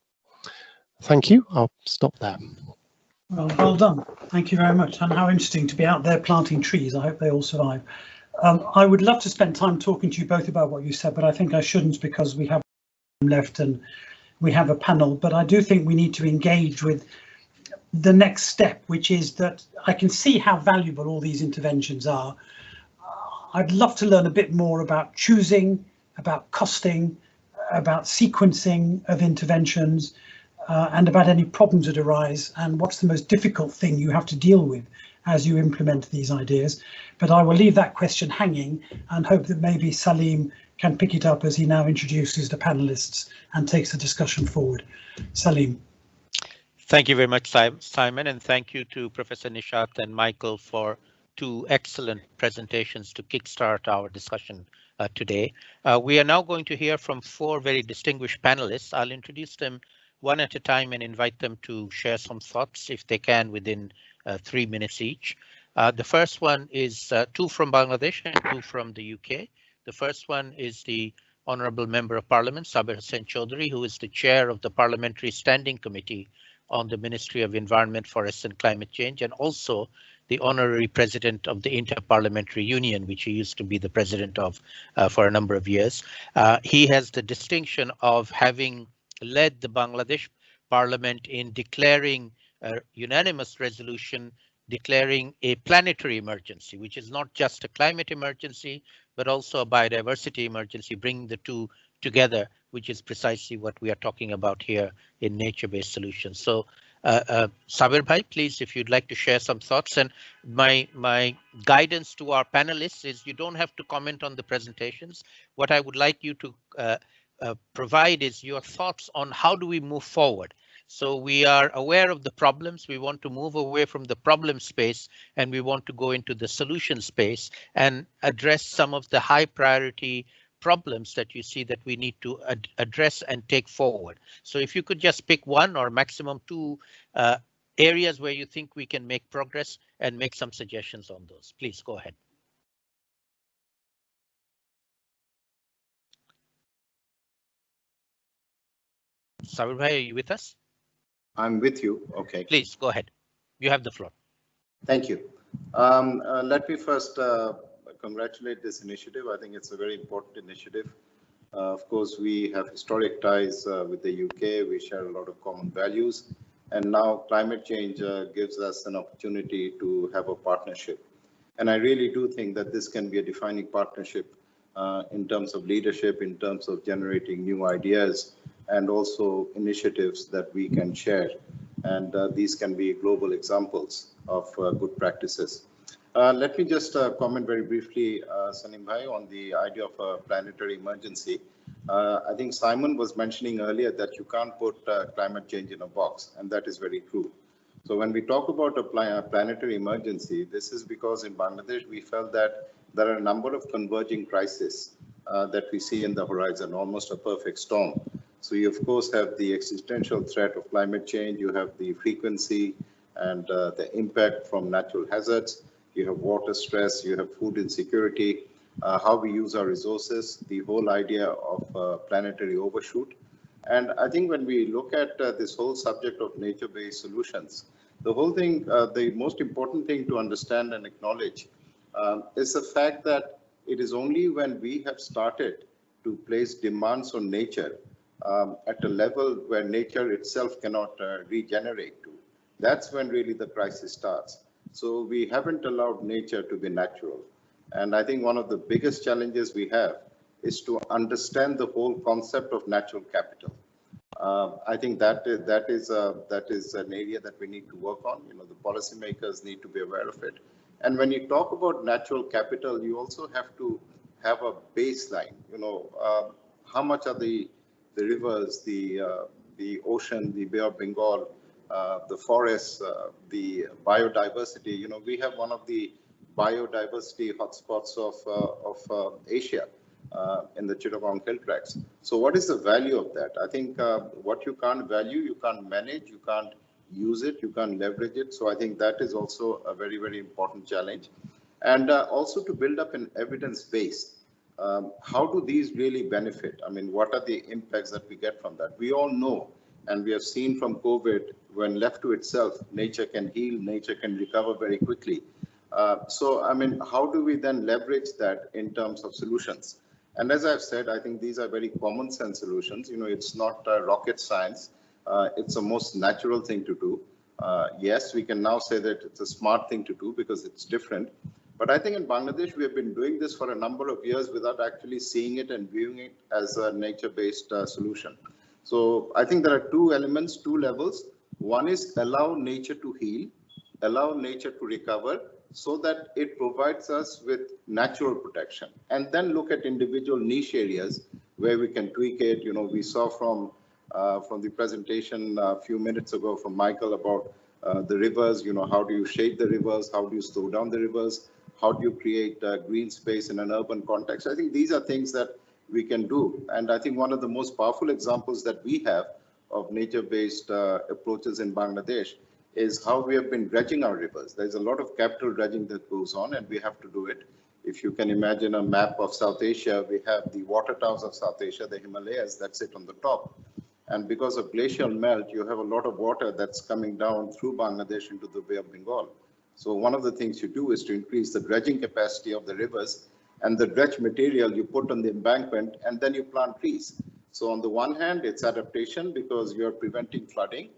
Thank you. I'll stop there. Well done. Thank you very much. And how interesting to be out there planting trees. I hope they all survive. I would love to spend time talking to you both about what you said, but I think I shouldn't because we have left and we have a panel. But I do think we need to engage with the next step, which is that I can see how valuable all these interventions are. I'd love to learn a bit more about choosing, about costing, about sequencing of interventions, and about any problems that arise and what's the most difficult thing you have to deal with as you implement these ideas. But I will leave that question hanging and hope that maybe Salim can pick it up as he now introduces the panelists and takes the discussion forward. Salim. Thank you very much, Simon, and thank you to Professor Nishat and Michael for two excellent presentations to kickstart our discussion today. We are now going to hear from four very distinguished panelists. I'll introduce them one at a time and invite them to share some thoughts if they can within 3 minutes each. The first one is two from Bangladesh and two from the UK. The first one is the Honourable Member of Parliament, Sabir Hossain Chaudhary, who is the chair of the Parliamentary Standing Committee on the Ministry of Environment, Forests and Climate Change, and also the honorary president of the Inter-Parliamentary Union, which he used to be the president of for a number of years. He has the distinction of having led the Bangladesh Parliament in declaring a unanimous resolution declaring a planetary emergency, which is not just a climate emergency, but also a biodiversity emergency, bringing the two together, which is precisely what we are talking about here in nature-based solutions. So Sabir Bhai, please, if you'd like to share some thoughts. And my guidance to our panelists is you don't have to comment on the presentations. What I would like you to provide is your thoughts on how do we move forward. So we are aware of the problems. We want to move away from the problem space and we want to go into the solution space and address some of the high priority problems that you see that we need to address and take forward. So if you could just pick one or maximum two areas where you think we can make progress and make some suggestions on those. Please go ahead. Sabir Bhai, are you with us? I'm with you. Okay. Please go ahead. You have the floor. Thank you. Let me first congratulate this initiative. I think it's a very important initiative. Of course, we have historic ties with the UK. We share a lot of common values. And now climate change gives us an opportunity to have a partnership. And I really do think that this can be a defining partnership in terms of leadership, in terms of generating new ideas, and also initiatives that we can share. And these can be global examples of good practices. Let me just comment very briefly, Salim Bhai, on the idea of a planetary emergency. I think Simon was mentioning earlier that you can't put climate change in a box, and that is very true. So when we talk about a planetary emergency, this is because in Bangladesh, we felt that there are a number of converging crises that we see in the horizon, almost a perfect storm. So you, of course, have the existential threat of climate change. You have the frequency and the impact from natural hazards. You have water stress. You have food insecurity, how we use our resources, the whole idea of planetary overshoot. And I think when we look at this whole subject of nature-based solutions, the whole thing, the most important thing to understand and acknowledge is the fact that it is only when we have started to place demands on nature at a level where nature itself cannot regenerate to. That's when really the crisis starts. So we haven't allowed nature to be natural. And I think one of the biggest challenges we have is to understand the whole concept of natural capital. I think that is an area that we need to work on. You know, the policymakers need to be aware of it. And when you talk about natural capital, you also have to have a baseline. You know, how much are the rivers, the ocean, the Bay of Bengal, the forests, the biodiversity. You know, we have one of the biodiversity hotspots of Asia in the Chittagong Hill Tracts. So what is the value of that? I think what you can't value, you can't manage, you can't use it, you can't leverage it. So I think that is also a very, very important challenge. And also to build up an evidence base. How do these really benefit? I mean, what are the impacts that we get from that? We all know, and we have seen from COVID, when left to itself, nature can heal, nature can recover very quickly. So, I mean, how do we then leverage that in terms of solutions? And as I've said, I think these are very common sense solutions. You know, it's not rocket science. It's the most natural thing to do. Yes, we can now say that it's a smart thing to do because it's different. But I think in Bangladesh, we have been doing this for a number of years without actually seeing it and viewing it as a nature-based solution. So I think there are two elements, two levels. One is allow nature to heal, allow nature to recover so that it provides us with natural protection. And then look at individual niche areas where we can tweak it. You know, we saw from the presentation a few minutes ago from Michael about the rivers. You know, how do you shade the rivers? How do you slow down the rivers? How do you create green space in an urban context? I think these are things that we can do. And I think one of the most powerful examples that we have of nature-based approaches in Bangladesh is how we have been dredging our rivers. There's a lot of capital dredging that goes on, and we have to do it. If you can imagine a map of South Asia, we have the water towers of South Asia, the Himalayas that sit on the top. And because of glacial melt, you have a lot of water that's coming down through Bangladesh into the Bay of Bengal. So one of the things you do is to increase the dredging capacity of the rivers, and the dredge material you put on the embankment, and then you plant trees. So on the one hand, it's adaptation because you're preventing flooding.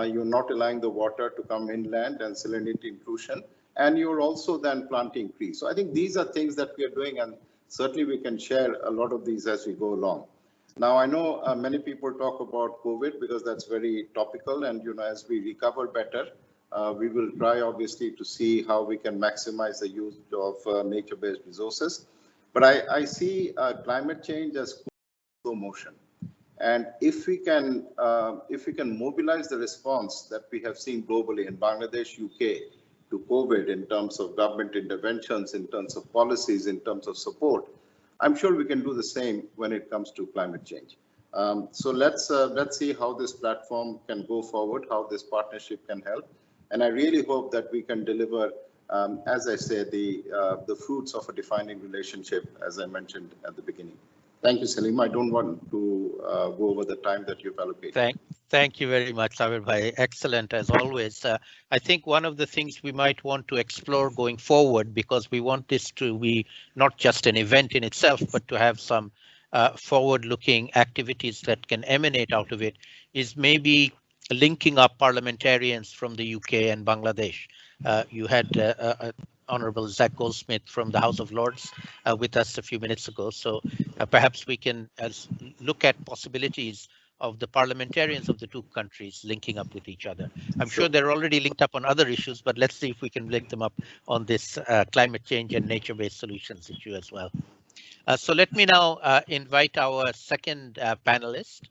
You're not allowing the water to come inland and salinity intrusion, and you're also then planting trees. So I think these are things that we are doing, and certainly we can share a lot of these as we go along. Now, I know many people talk about COVID because that's very topical, and you know, as we recover better, we will try obviously to see how we can maximize the use of nature-based resources. But I see climate change as slow motion. And if we can mobilize the response that we have seen globally in Bangladesh, UK to COVID in terms of government interventions, in terms of policies, in terms of support, I'm sure we can do the same when it comes to climate change. So let's see how this platform can go forward, how this partnership can help. And I really hope that we can deliver, as I say, the fruits of a defining relationship, as I mentioned at the beginning. Thank you, Salim. I don't want to go over the time that you've allocated. Thank you very much, Sabir Bhai. Excellent as always. I think one of the things we might want to explore going forward, because we want this to be not just an event in itself, but to have some forward-looking activities that can emanate out of it is maybe linking up parliamentarians from the UK and Bangladesh. You had Honourable Zach Goldsmith from the House of Lords with us a few minutes ago. So perhaps we can look at possibilities of the parliamentarians of the two countries linking up with each other. I'm sure they're already linked up on other issues, but let's see if we can link them up on this climate change and nature-based solutions issue as well. So let me now invite our second panelist,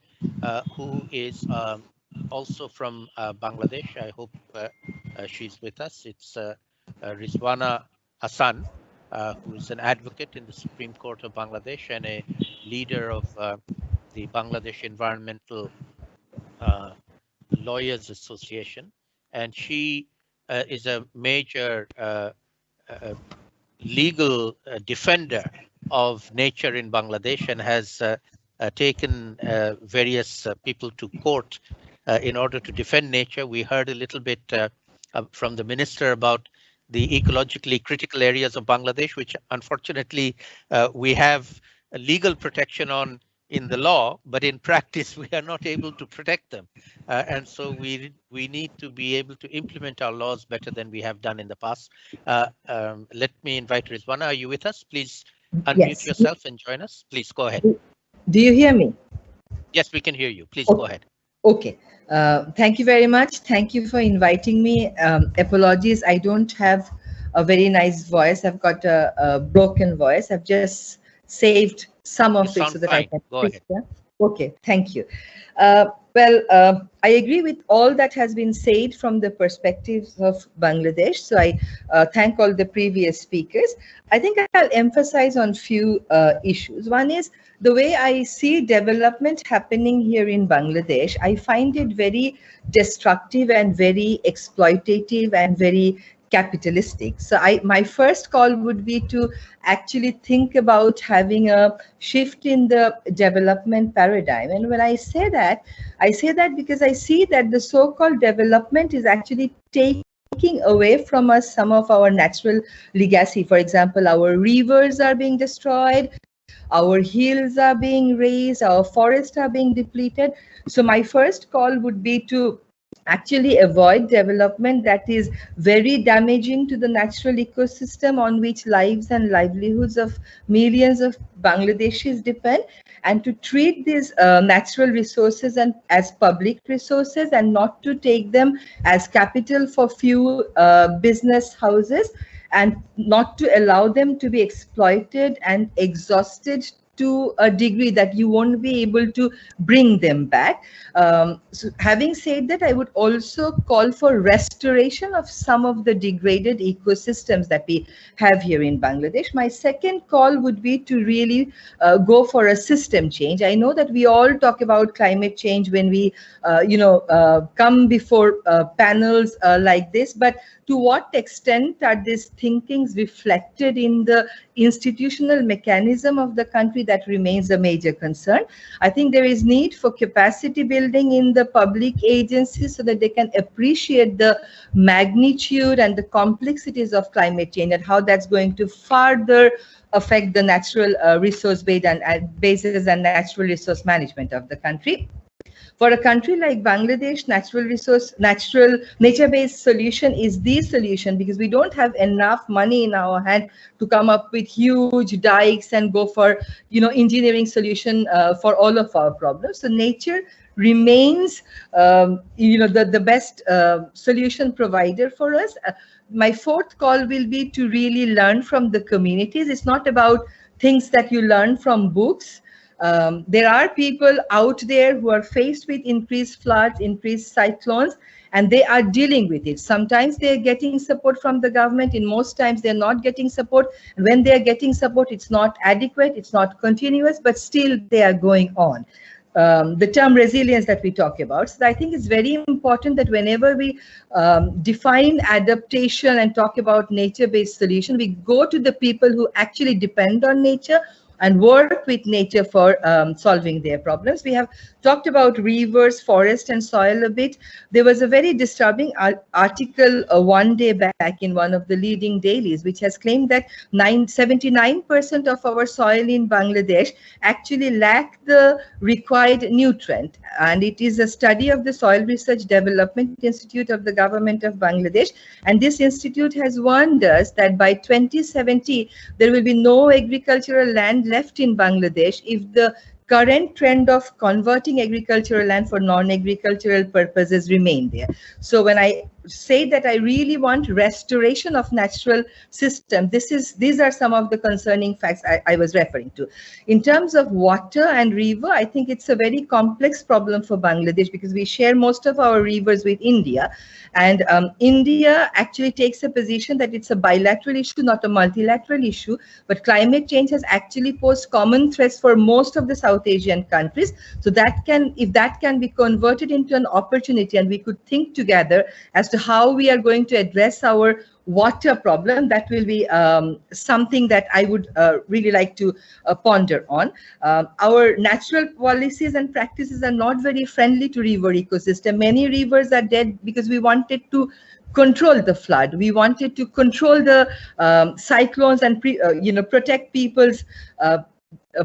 who is also from Bangladesh. I hope she's with us. It's Rizwana Hassan, who is an advocate in the Supreme Court of Bangladesh and a leader of the Bangladesh Environmental Lawyers Association. And she is a major legal defender of nature in Bangladesh and has taken various people to court in order to defend nature. We heard a little bit from the minister about the ecologically critical areas of Bangladesh, which unfortunately we have a legal protection on in the law, but in practice we are not able to protect them. And so we need to be able to implement our laws better than we have done in the past. Let me invite Rizwana. Are you with us? Please unmute yourself and join us. Please go ahead. Do you hear me? Yes, we can hear you. Please go ahead. Okay. Thank you very much. Thank you for inviting me. Apologies, I don't have a very nice voice. I've got a broken voice. I've just saved some of it so that I can speak. Okay, thank you. Well, I agree with all that has been said from the perspectives of Bangladesh. So I thank all the previous speakers. I think I'll emphasize on few issues. One is the way I see development happening here in Bangladesh. I find it very destructive and very exploitative and very capitalistic. So my first call would be to actually think about having a shift in the development paradigm. And when I say that because I see that the so-called development is actually taking away from us some of our natural legacy. For example, our rivers are being destroyed, our hills are being razed, our forests are being depleted. So my first call would be to actually avoid development that is very damaging to the natural ecosystem on which lives and livelihoods of millions of Bangladeshis depend, and to treat these natural resources and as public resources and not to take them as capital for few business houses, and not to allow them to be exploited and exhausted to a degree that you won't be able to bring them back. So having said that, I would also call for restoration of some of the degraded ecosystems that we have here in Bangladesh. My second call would be to really go for a system change. I know that we all talk about climate change when we, come before panels like this, but to what extent are these thinkings reflected in the institutional mechanism of the country? That remains a major concern. I think there is need for capacity building in the public agencies so that they can appreciate the magnitude and the complexities of climate change and how that's going to further affect the natural resource bases and natural resource management of the country. For a country like Bangladesh, nature-based solution is the solution, because we don't have enough money in our hand to come up with huge dikes and go for, engineering solution for all of our problems. So nature remains, the best solution provider for us. My fourth call will be to really learn from the communities. It's not about things that you learn from books. There are people out there who are faced with increased floods, increased cyclones, and they are dealing with it. Sometimes they're getting support from the government. In most times, they're not getting support. And when they're getting support, it's not adequate, it's not continuous, but still they are going on. The term resilience that we talk about. So I think it's very important that whenever we define adaptation and talk about nature-based solution, we go to the people who actually depend on nature, and work with nature for solving their problems. We have talked about rivers, forest and soil a bit. There was a very disturbing article one day back in one of the leading dailies, which has claimed that 79% of our soil in Bangladesh actually lack the required nutrient. And it is a study of the Soil Research Development Institute of the Government of Bangladesh. And this institute has warned us that by 2070, there will be no agricultural land left in Bangladesh if the current trend of converting agricultural land for non-agricultural purposes remain there. So when I say that I really want restoration of natural system, these are some of the concerning facts I was referring to. In terms of water and river, I think it's a very complex problem for Bangladesh because we share most of our rivers with India, and India actually takes a position that it's a bilateral issue, not a multilateral issue, but climate change has actually posed common threats for most of the South Asian countries. So if that can be converted into an opportunity and we could think together as to how we are going to address our water problem, that will be something that I would really like to ponder on. Our natural policies and practices are not very friendly to river ecosystem. Many rivers are dead because we wanted to control the flood. We wanted to control the cyclones and protect people's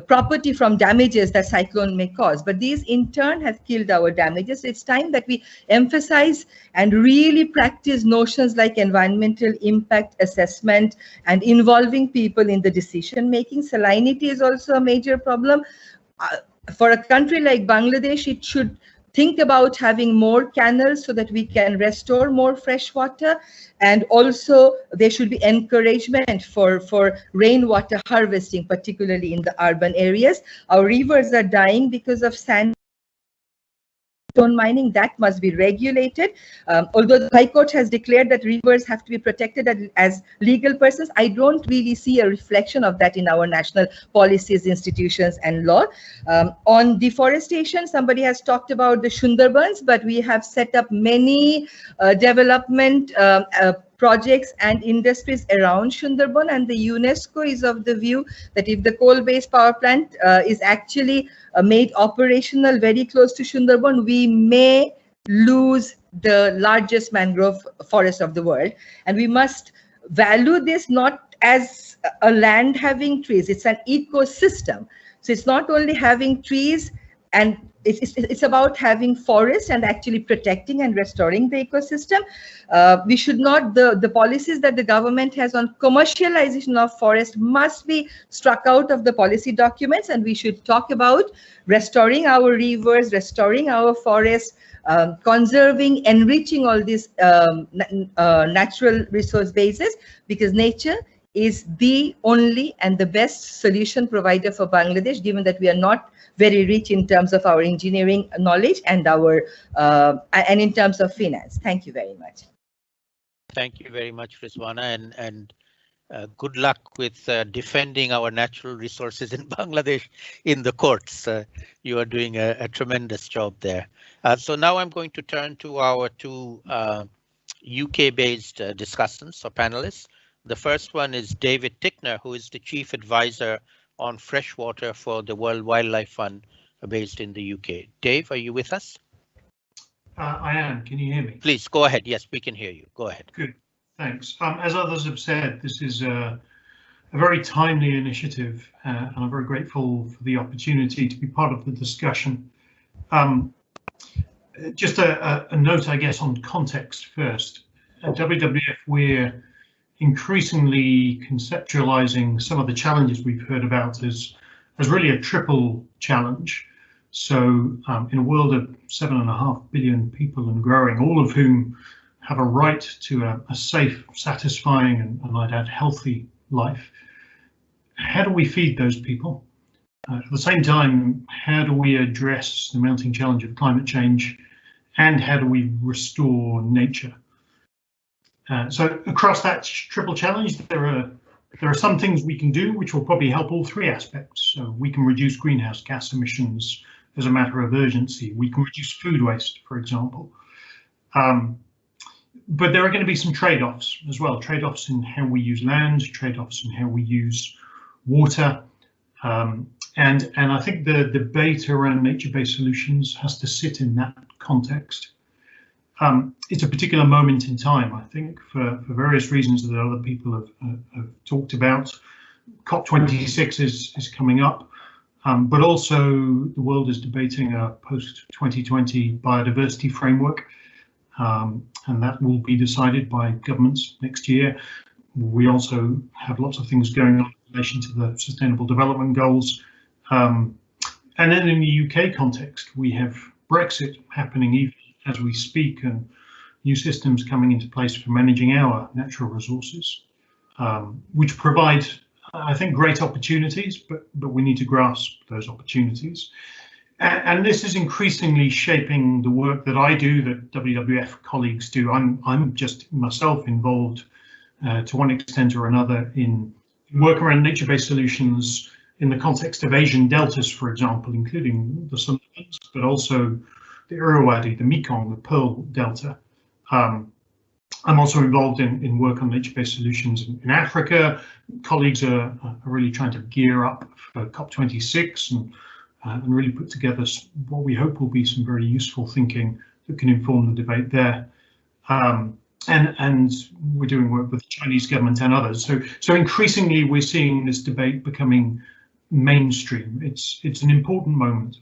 property from damages that cyclone may cause, but these in turn have killed our damages. It's time that we emphasize and really practice notions like environmental impact assessment and involving people in the decision making. Salinity is also a major problem. For a country like Bangladesh, it should think about having more canals so that we can restore more fresh water, and also there should be encouragement for rainwater harvesting, particularly in the urban areas. Our rivers are dying because of sandstone mining. That must be regulated. Although the High Court has declared that rivers have to be protected as legal persons, I don't really see a reflection of that in our national policies, institutions and law. On deforestation, somebody has talked about the Sundarbans, but we have set up many development projects and industries around Sundarban, and the UNESCO is of the view that if the coal-based power plant is actually made operational very close to Sundarban, we may lose the largest mangrove forest of the world. And we must value this not as a land having trees, it's an ecosystem. So it's not only having trees, and it's about having forests and actually protecting and restoring the ecosystem. We should not, the policies that the government has on commercialization of forest must be struck out of the policy documents, and we should talk about restoring our rivers, restoring our forests, conserving, enriching all these natural resource bases, because nature is the only and the best solution provider for Bangladesh, given that we are not very rich in terms of our engineering knowledge and our and in terms of finance. Thank you very much. Thank you very much, Rizwana, and good luck with defending our natural resources in Bangladesh in the courts. You are doing a tremendous job there. So now I'm going to turn to our two UK-based discussants or panelists. The first one is David Tickner, who is the Chief Advisor on Freshwater for the World Wildlife Fund based in the UK. Dave, are you with us? I am. Can you hear me? Please go ahead. Yes, we can hear you. Go ahead. Good. Thanks. As others have said, this is a very timely initiative, and I'm very grateful for the opportunity to be part of the discussion. Just a note, I guess, on context first. At WWF, we're increasingly conceptualizing some of the challenges we've heard about as really a triple challenge. So in a world of 7.5 billion people and growing, all of whom have a right to a safe, satisfying, and I'd add healthy life, how do we feed those people? At the same time, how do we address the mounting challenge of climate change, and how do we restore nature? So across that triple challenge, there are some things we can do which will probably help all three aspects. So we can reduce greenhouse gas emissions as a matter of urgency. We can reduce food waste, for example. But there are going to be some trade-offs as well, trade-offs in how we use land, trade-offs in how we use water. And I think the debate around nature-based solutions has to sit in that context. It's a particular moment in time, I think, for various reasons that other people have talked about. COP26 is coming up, but also the world is debating a post-2020 biodiversity framework, and that will be decided by governments next year. We also have lots of things going on in relation to the Sustainable Development Goals. And then in the UK context, we have Brexit happening even as we speak, and new systems coming into place for managing our natural resources, which provide, I think, great opportunities, but we need to grasp those opportunities. And this is increasingly shaping the work that I do, that WWF colleagues do. I'm just myself involved to one extent or another in work around nature-based solutions in the context of Asian deltas, for example, including the Sundarbans, but also the Irrawaddy, the Mekong, the Pearl Delta. I'm also involved in work on nature-based solutions in Africa. Colleagues are really trying to gear up for COP26 and really put together what we hope will be some very useful thinking that can inform the debate there. And we're doing work with the Chinese government and others. So increasingly we're seeing this debate becoming mainstream. It's an important moment.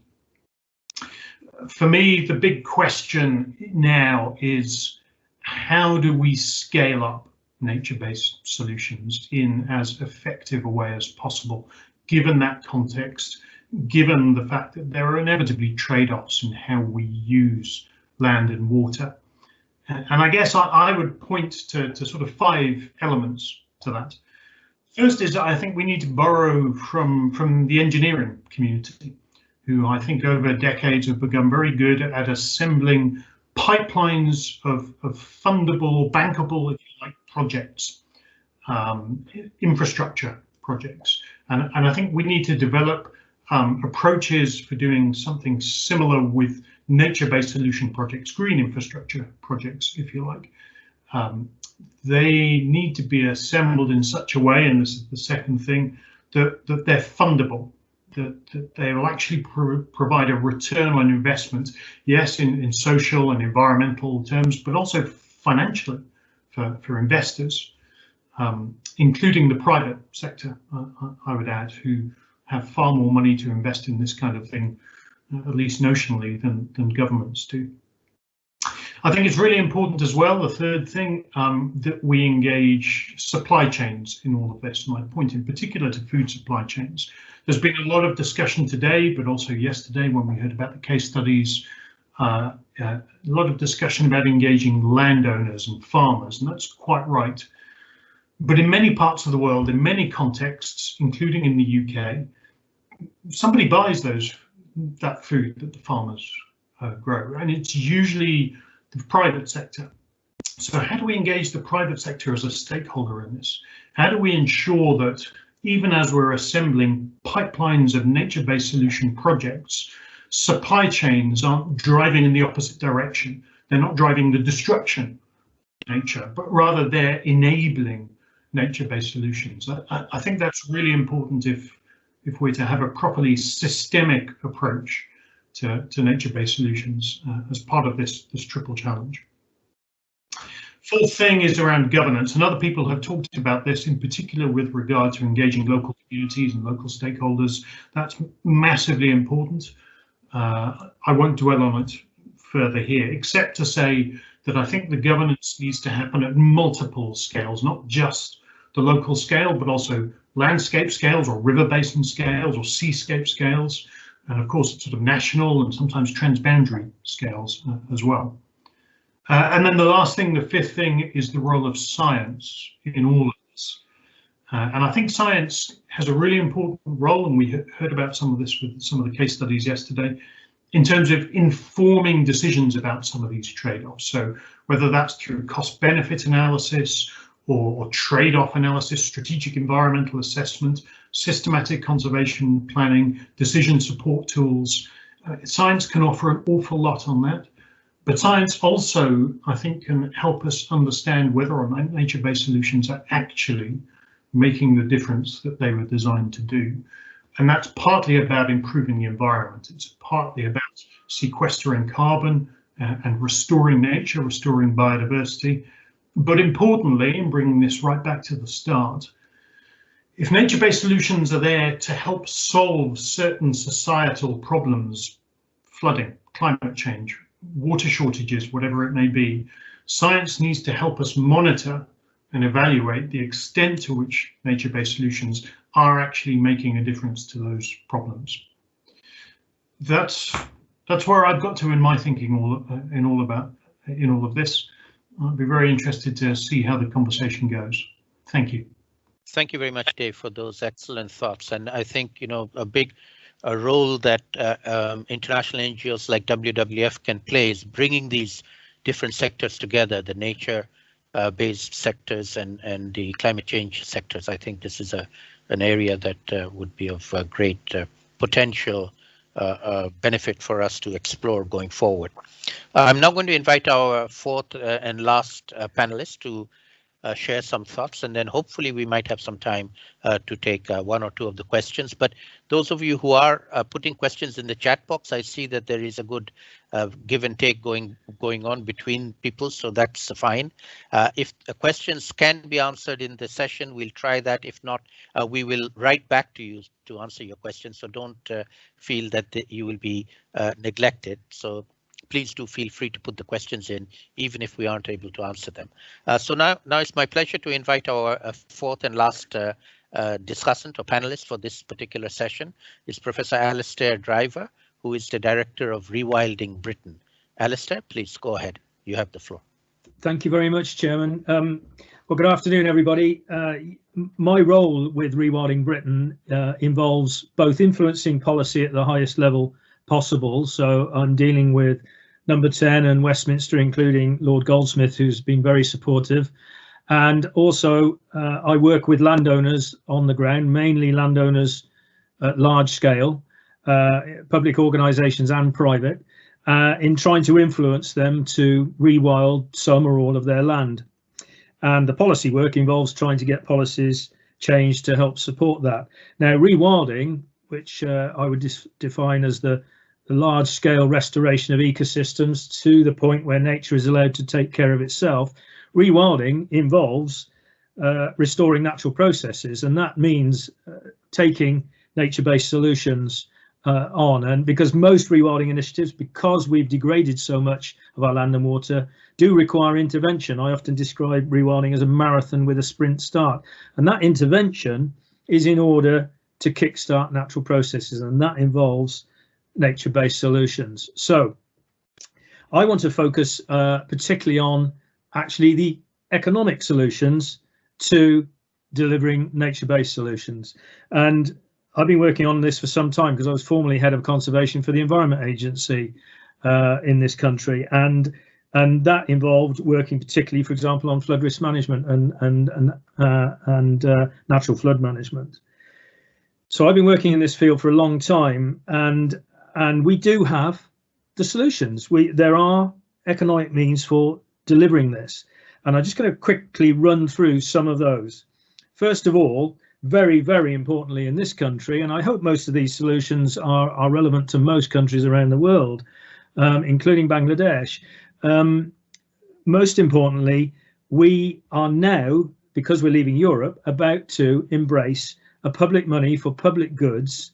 For me, the big question now is, how do we scale up nature-based solutions in as effective a way as possible, given that context, given the fact that there are inevitably trade-offs in how we use land and water. And I guess I would point to sort of 5 elements to that. First is, I think we need to borrow from the engineering community, who I think over decades have become very good at assembling pipelines of fundable, bankable, if you like, projects, infrastructure projects. And I think we need to develop approaches for doing something similar with nature-based solution projects, green infrastructure projects, if you like. They need to be assembled in such a way, and this is the second thing, that they're fundable, that they will actually provide a return on investment, yes, in social and environmental terms, but also financially for investors, including the private sector, I would add, who have far more money to invest in this kind of thing, at least notionally, than governments do. I think it's really important as well, the third thing, that we engage supply chains in all of this, and I point in particular to food supply chains. There's been a lot of discussion today, but also yesterday when we heard about the case studies, a lot of discussion about engaging landowners and farmers, and that's quite right. But in many parts of the world, in many contexts, including in the UK, somebody buys that food that the farmers grow, and it's usually the private sector. So how do we engage the private sector as a stakeholder in this? How do we ensure that even as we're assembling pipelines of nature-based solution projects, supply chains aren't driving in the opposite direction? They're not driving the destruction of nature, but rather they're enabling nature-based solutions. I think that's really important if we're to have a properly systemic approach to nature-based solutions as part of this triple challenge. Fourth thing is around governance, and other people have talked about this, in particular with regard to engaging local communities and local stakeholders. That's massively important. I won't dwell on it further here, except to say that I think the governance needs to happen at multiple scales, not just the local scale, but also landscape scales or river basin scales or seascape scales, and of course sort of national and sometimes transboundary scales as well. And then the last thing, the fifth thing, is the role of science in all of this. And I think science has a really important role, and we heard about some of this with some of the case studies yesterday, in terms of informing decisions about some of these trade-offs. So whether that's through cost-benefit analysis or trade-off analysis, strategic environmental assessment, systematic conservation planning, decision support tools, science can offer an awful lot on that. But science also, I think, can help us understand whether or not nature-based solutions are actually making the difference that they were designed to do. And that's partly about improving the environment. It's partly about sequestering carbon and restoring nature, restoring biodiversity. But importantly, and bringing this right back to the start, if nature-based solutions are there to help solve certain societal problems, flooding, climate change, water shortages, whatever it may be, science needs to help us monitor and evaluate the extent to which nature-based solutions are actually making a difference to those problems. That's where I've got to in my thinking in all of this. I'd be very interested to see how the conversation goes. Thank you. Thank you very much, Dave, for those excellent thoughts. And I think, a big role that international NGOs like WWF can play is bringing these different sectors together, the nature-based sectors and the climate change sectors. I think this is an area that would be of great potential benefit for us to explore going forward. I'm now going to invite our fourth and last panelist to share some thoughts, and then hopefully we might have some time to take one or two of the questions. But those of you who are putting questions in the chat box, I see that there is a good give and take going on between people, so that's fine. If questions can be answered in the session, we'll try that. If not, we will write back to you to answer your questions, so don't feel that you will be neglected. So please do feel free to put the questions in, even if we aren't able to answer them. So now it's my pleasure to invite our fourth and last discussant or panelist for this particular session. Is Professor Alistair Driver, who is the Director of Rewilding Britain. Alistair, please go ahead. You have the floor. Thank you very much, Chairman. Well, good afternoon, everybody. My role with Rewilding Britain involves both influencing policy at the highest level possible. So I'm dealing with Number 10 and Westminster, including Lord Goldsmith, who's been very supportive. And also I work with landowners on the ground, mainly landowners at large scale, public organisations and private, in trying to influence them to rewild some or all of their land. And the policy work involves trying to get policies changed to help support that. Now, rewilding, which I would define as the large-scale restoration of ecosystems to the point where nature is allowed to take care of itself, rewilding involves restoring natural processes, and that means taking nature-based solutions on. And because most rewilding initiatives, because we've degraded so much of our land and water, do require intervention. I often describe rewilding as a marathon with a sprint start, and that intervention is in order to kickstart natural processes, and that involves nature-based solutions. So I want to focus particularly on actually the economic solutions to delivering nature-based solutions. And I've been working on this for some time because I was formerly head of conservation for the Environment Agency in this country, and that involved working particularly, for example, on flood risk management and natural flood management. So I've been working in this field for a long time, and we do have the solutions. There are economic means for delivering this, and I'm just going to quickly run through some of those. First of all, very, very importantly in this country, and I hope most of these solutions are relevant to most countries around the world, including Bangladesh. Most importantly, we are now, because we're leaving Europe, about to embrace a public money for public goods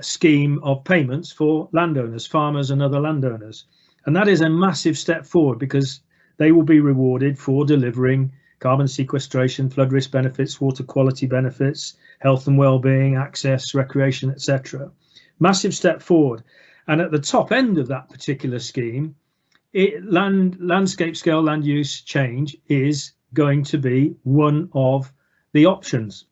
scheme of payments for landowners, farmers and other landowners. And that is a massive step forward because they will be rewarded for delivering carbon sequestration, flood risk benefits, water quality benefits, health and well-being, access, recreation, etc. Massive step forward. And at the top end of that particular scheme, landscape scale land use change is going to be one of the options.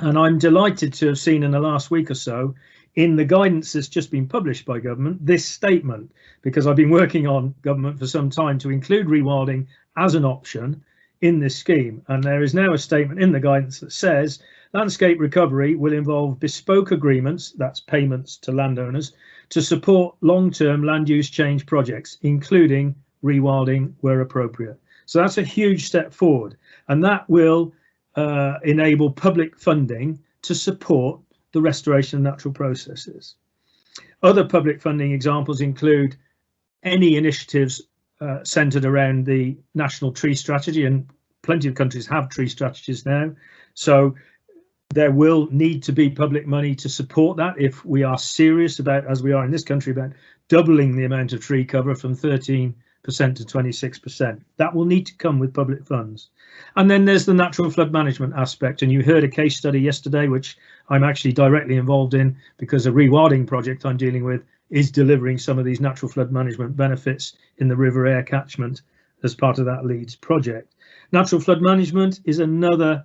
And I'm delighted to have seen in the last week or so, in the guidance that's just been published by government, this statement, because I've been working on government for some time to include rewilding as an option in this scheme. And there is now a statement in the guidance that says landscape recovery will involve bespoke agreements, that's payments to landowners, to support long-term land use change projects, including rewilding where appropriate. So that's a huge step forward, and that will enable public funding to support the restoration of natural processes. Other public funding examples include any initiatives centred around the national tree strategy, and plenty of countries have tree strategies now. So there will need to be public money to support that if we are serious about, as we are in this country, about doubling the amount of tree cover from 13% to 26%. That will need to come with public funds. And then there's the natural flood management aspect. And you heard a case study yesterday, which I'm actually directly involved in because a rewilding project I'm dealing with is delivering some of these natural flood management benefits in the River Aire catchment as part of that Leeds project. Natural flood management is another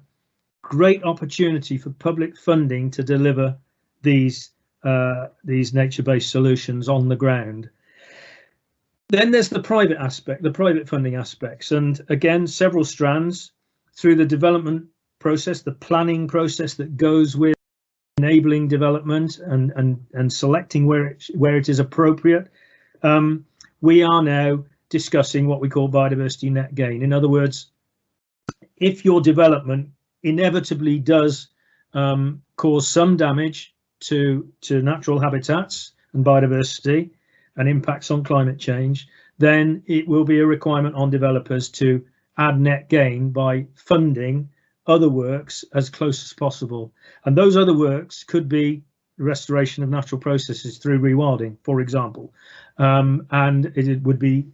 great opportunity for public funding to deliver these nature-based solutions on the ground. Then there's the private aspect, the private funding aspects, and again, several strands through the development process, the planning process that goes with enabling development and selecting where it is appropriate. We are now discussing what we call biodiversity net gain. In other words, if your development inevitably does cause some damage to natural habitats and biodiversity and impacts on climate change, then it will be a requirement on developers to add net gain by funding other works as close as possible. And those other works could be restoration of natural processes through rewilding, for example. And it would be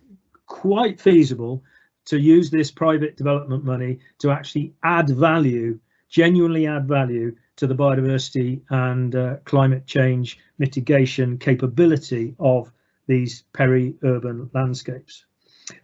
quite feasible to use this private development money to actually add value, genuinely add value to the biodiversity and climate change mitigation capability of these peri-urban landscapes.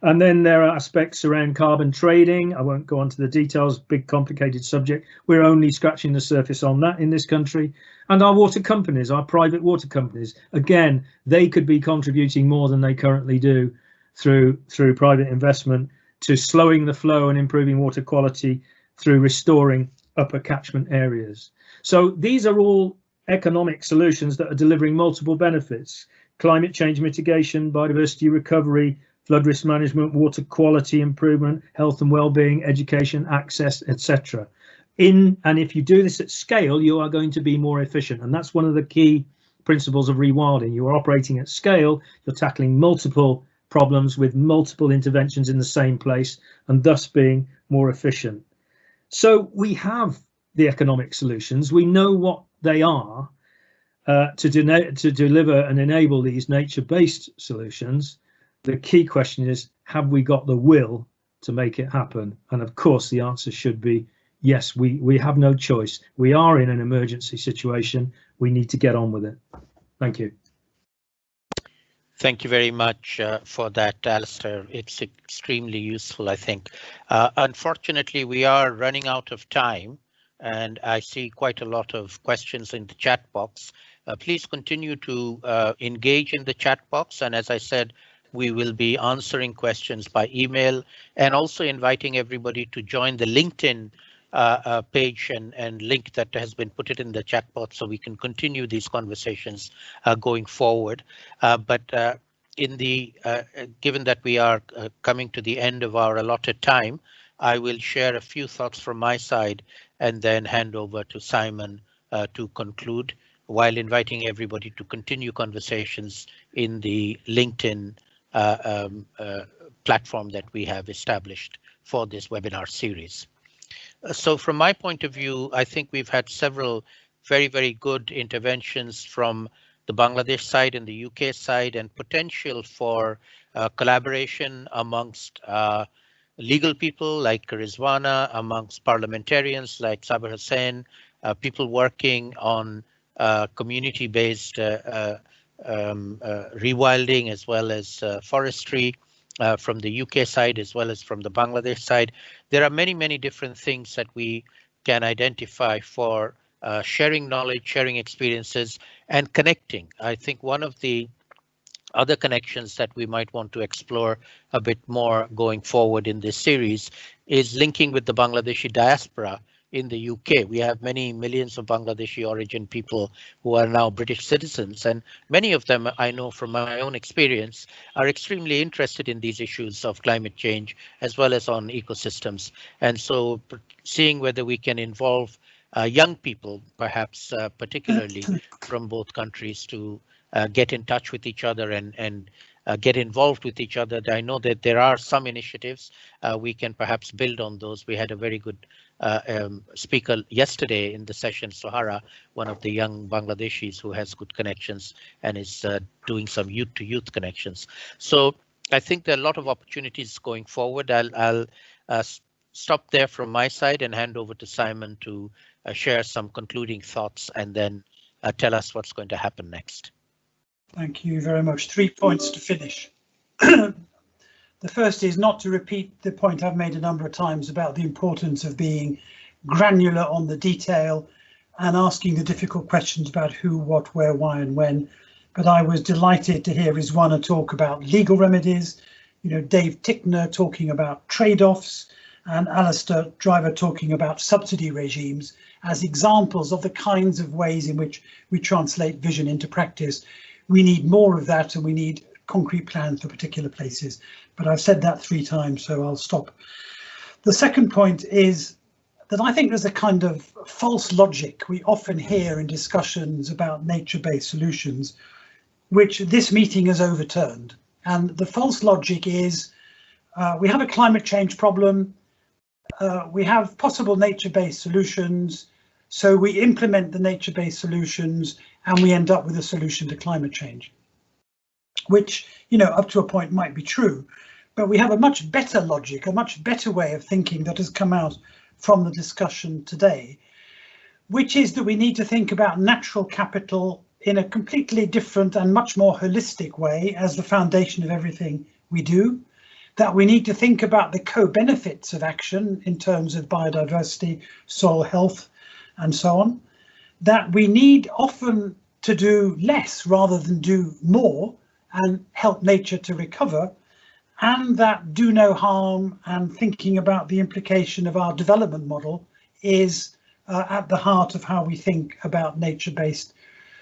And then there are aspects around carbon trading. I won't go on to the details, big complicated subject. We're only scratching the surface on that in this country. And our water companies, our private water companies, again, they could be contributing more than they currently do through private investment to slowing the flow and improving water quality through restoring upper catchment areas. So these are all economic solutions that are delivering multiple benefits: climate change mitigation, biodiversity recovery, flood risk management, water quality improvement, health and well-being, education, access, etc. And if you do this at scale, you are going to be more efficient. And that's one of the key principles of rewilding. You are operating at scale, you're tackling multiple problems with multiple interventions in the same place, and thus being more efficient. So we have the economic solutions. We know what they are to deliver and enable these nature-based solutions. The key question is, have we got the will to make it happen? And of course, the answer should be yes, we have no choice. We are in an emergency situation. We need to get on with it. Thank you. Thank you very much for that, Alistair. It's extremely useful, I think. Unfortunately, we are running out of time, and I see quite a lot of questions in the chat box. Please continue to engage in the chat box, and as I said, we will be answering questions by email and also inviting everybody to join the LinkedIn page and link that has been put in the chat box so we can continue these conversations going forward. But given that we are coming to the end of our allotted time, I will share a few thoughts from my side and then hand over to Simon to conclude, while inviting everybody to continue conversations in the LinkedIn platform that we have established for this webinar series. So from my point of view, I think we've had several very, very good interventions from the Bangladesh side and the UK side, and potential for collaboration amongst legal people like Rizwana, amongst parliamentarians like Saber Hussain, people working on community-based rewilding as well as forestry from the UK side as well as from the Bangladesh side. There are many, many different things that we can identify for sharing knowledge, sharing experiences, and connecting. I think one of the other connections that we might want to explore a bit more going forward in this series is linking with the Bangladeshi diaspora in the UK. We have many millions of Bangladeshi origin people who are now British citizens, and many of them, I know from my own experience, are extremely interested in these issues of climate change as well as on ecosystems. And so seeing whether we can involve young people, perhaps particularly from both countries, to get in touch with each other and get involved with each other. I know that there are some initiatives we can perhaps build on those. We had a very good speaker yesterday in the session, Sohara, one of the young Bangladeshis who has good connections and is doing some youth-to-youth connections. So I think there are a lot of opportunities going forward. I'll stop there from my side and hand over to Simon to share some concluding thoughts and then tell us what's going to happen next. Thank you very much. 3 points to finish. The first is not to repeat the point I've made a number of times about the importance of being granular on the detail and asking the difficult questions about who, what, where, why and when. But I was delighted to hear Rizwana talk about legal remedies, Dave Tickner talking about trade-offs, and Alistair Driver talking about subsidy regimes as examples of the kinds of ways in which we translate vision into practice. We need more of that, and we need concrete plans for particular places. But I've said that 3 times, so I'll stop. The second point is that I think there's a kind of false logic we often hear in discussions about nature-based solutions, which this meeting has overturned. And the false logic is we have a climate change problem, we have possible nature-based solutions, so we implement the nature-based solutions and we end up with a solution to climate change, which, up to a point might be true. But we have a much better logic, a much better way of thinking that has come out from the discussion today, which is that we need to think about natural capital in a completely different and much more holistic way as the foundation of everything we do, that we need to think about the co-benefits of action in terms of biodiversity, soil health, and so on, that we need often to do less rather than do more and help nature to recover, and that do no harm and thinking about the implication of our development model is at the heart of how we think about nature-based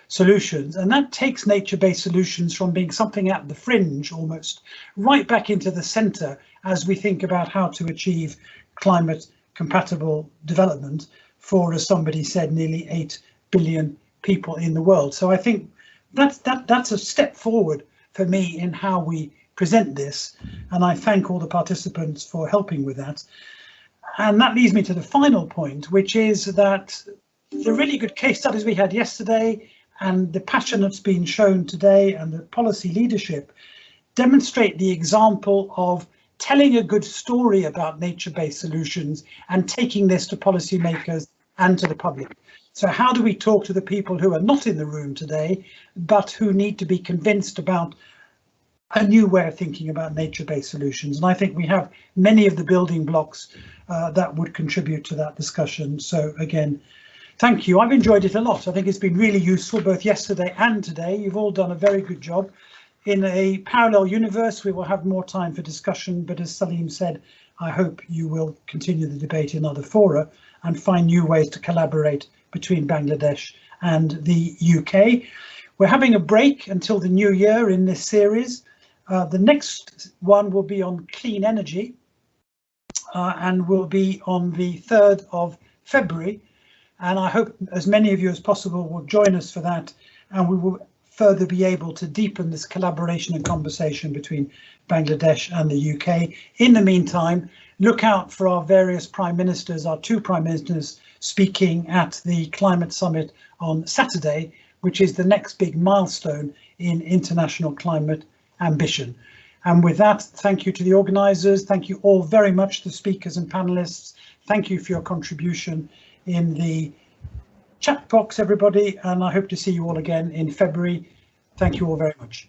solutions. And that takes nature-based solutions from being something at the fringe almost right back into the centre as we think about how to achieve climate compatible development for, as somebody said, nearly 8 billion people in the world. So I think that's a step forward for me in how we present this, and I thank all the participants for helping with that. And that leads me to the final point, which is that the really good case studies we had yesterday and the passion that's been shown today and the policy leadership demonstrate the example of telling a good story about nature-based solutions and taking this to policymakers and to the public. So how do we talk to the people who are not in the room today, but who need to be convinced about a new way of thinking about nature-based solutions? And I think we have many of the building blocks that would contribute to that discussion. So again, thank you. I've enjoyed it a lot. I think it's been really useful both yesterday and today. You've all done a very good job. In a parallel universe, we will have more time for discussion, but as Salim said, I hope you will continue the debate in other fora and find new ways to collaborate between Bangladesh and the UK. We're having a break until the new year in this series. The next one will be on clean energy and will be on the 3rd of February. And I hope as many of you as possible will join us for that, and we will further be able to deepen this collaboration and conversation between Bangladesh and the UK. In the meantime, look out for our various prime ministers, our 2 prime ministers speaking at the climate summit on Saturday, which is the next big milestone in international climate ambition. And with that, thank you to the organisers. Thank you all very much, the speakers and panelists. Thank you for your contribution in the chat box, everybody, and I hope to see you all again in February. Thank you all very much.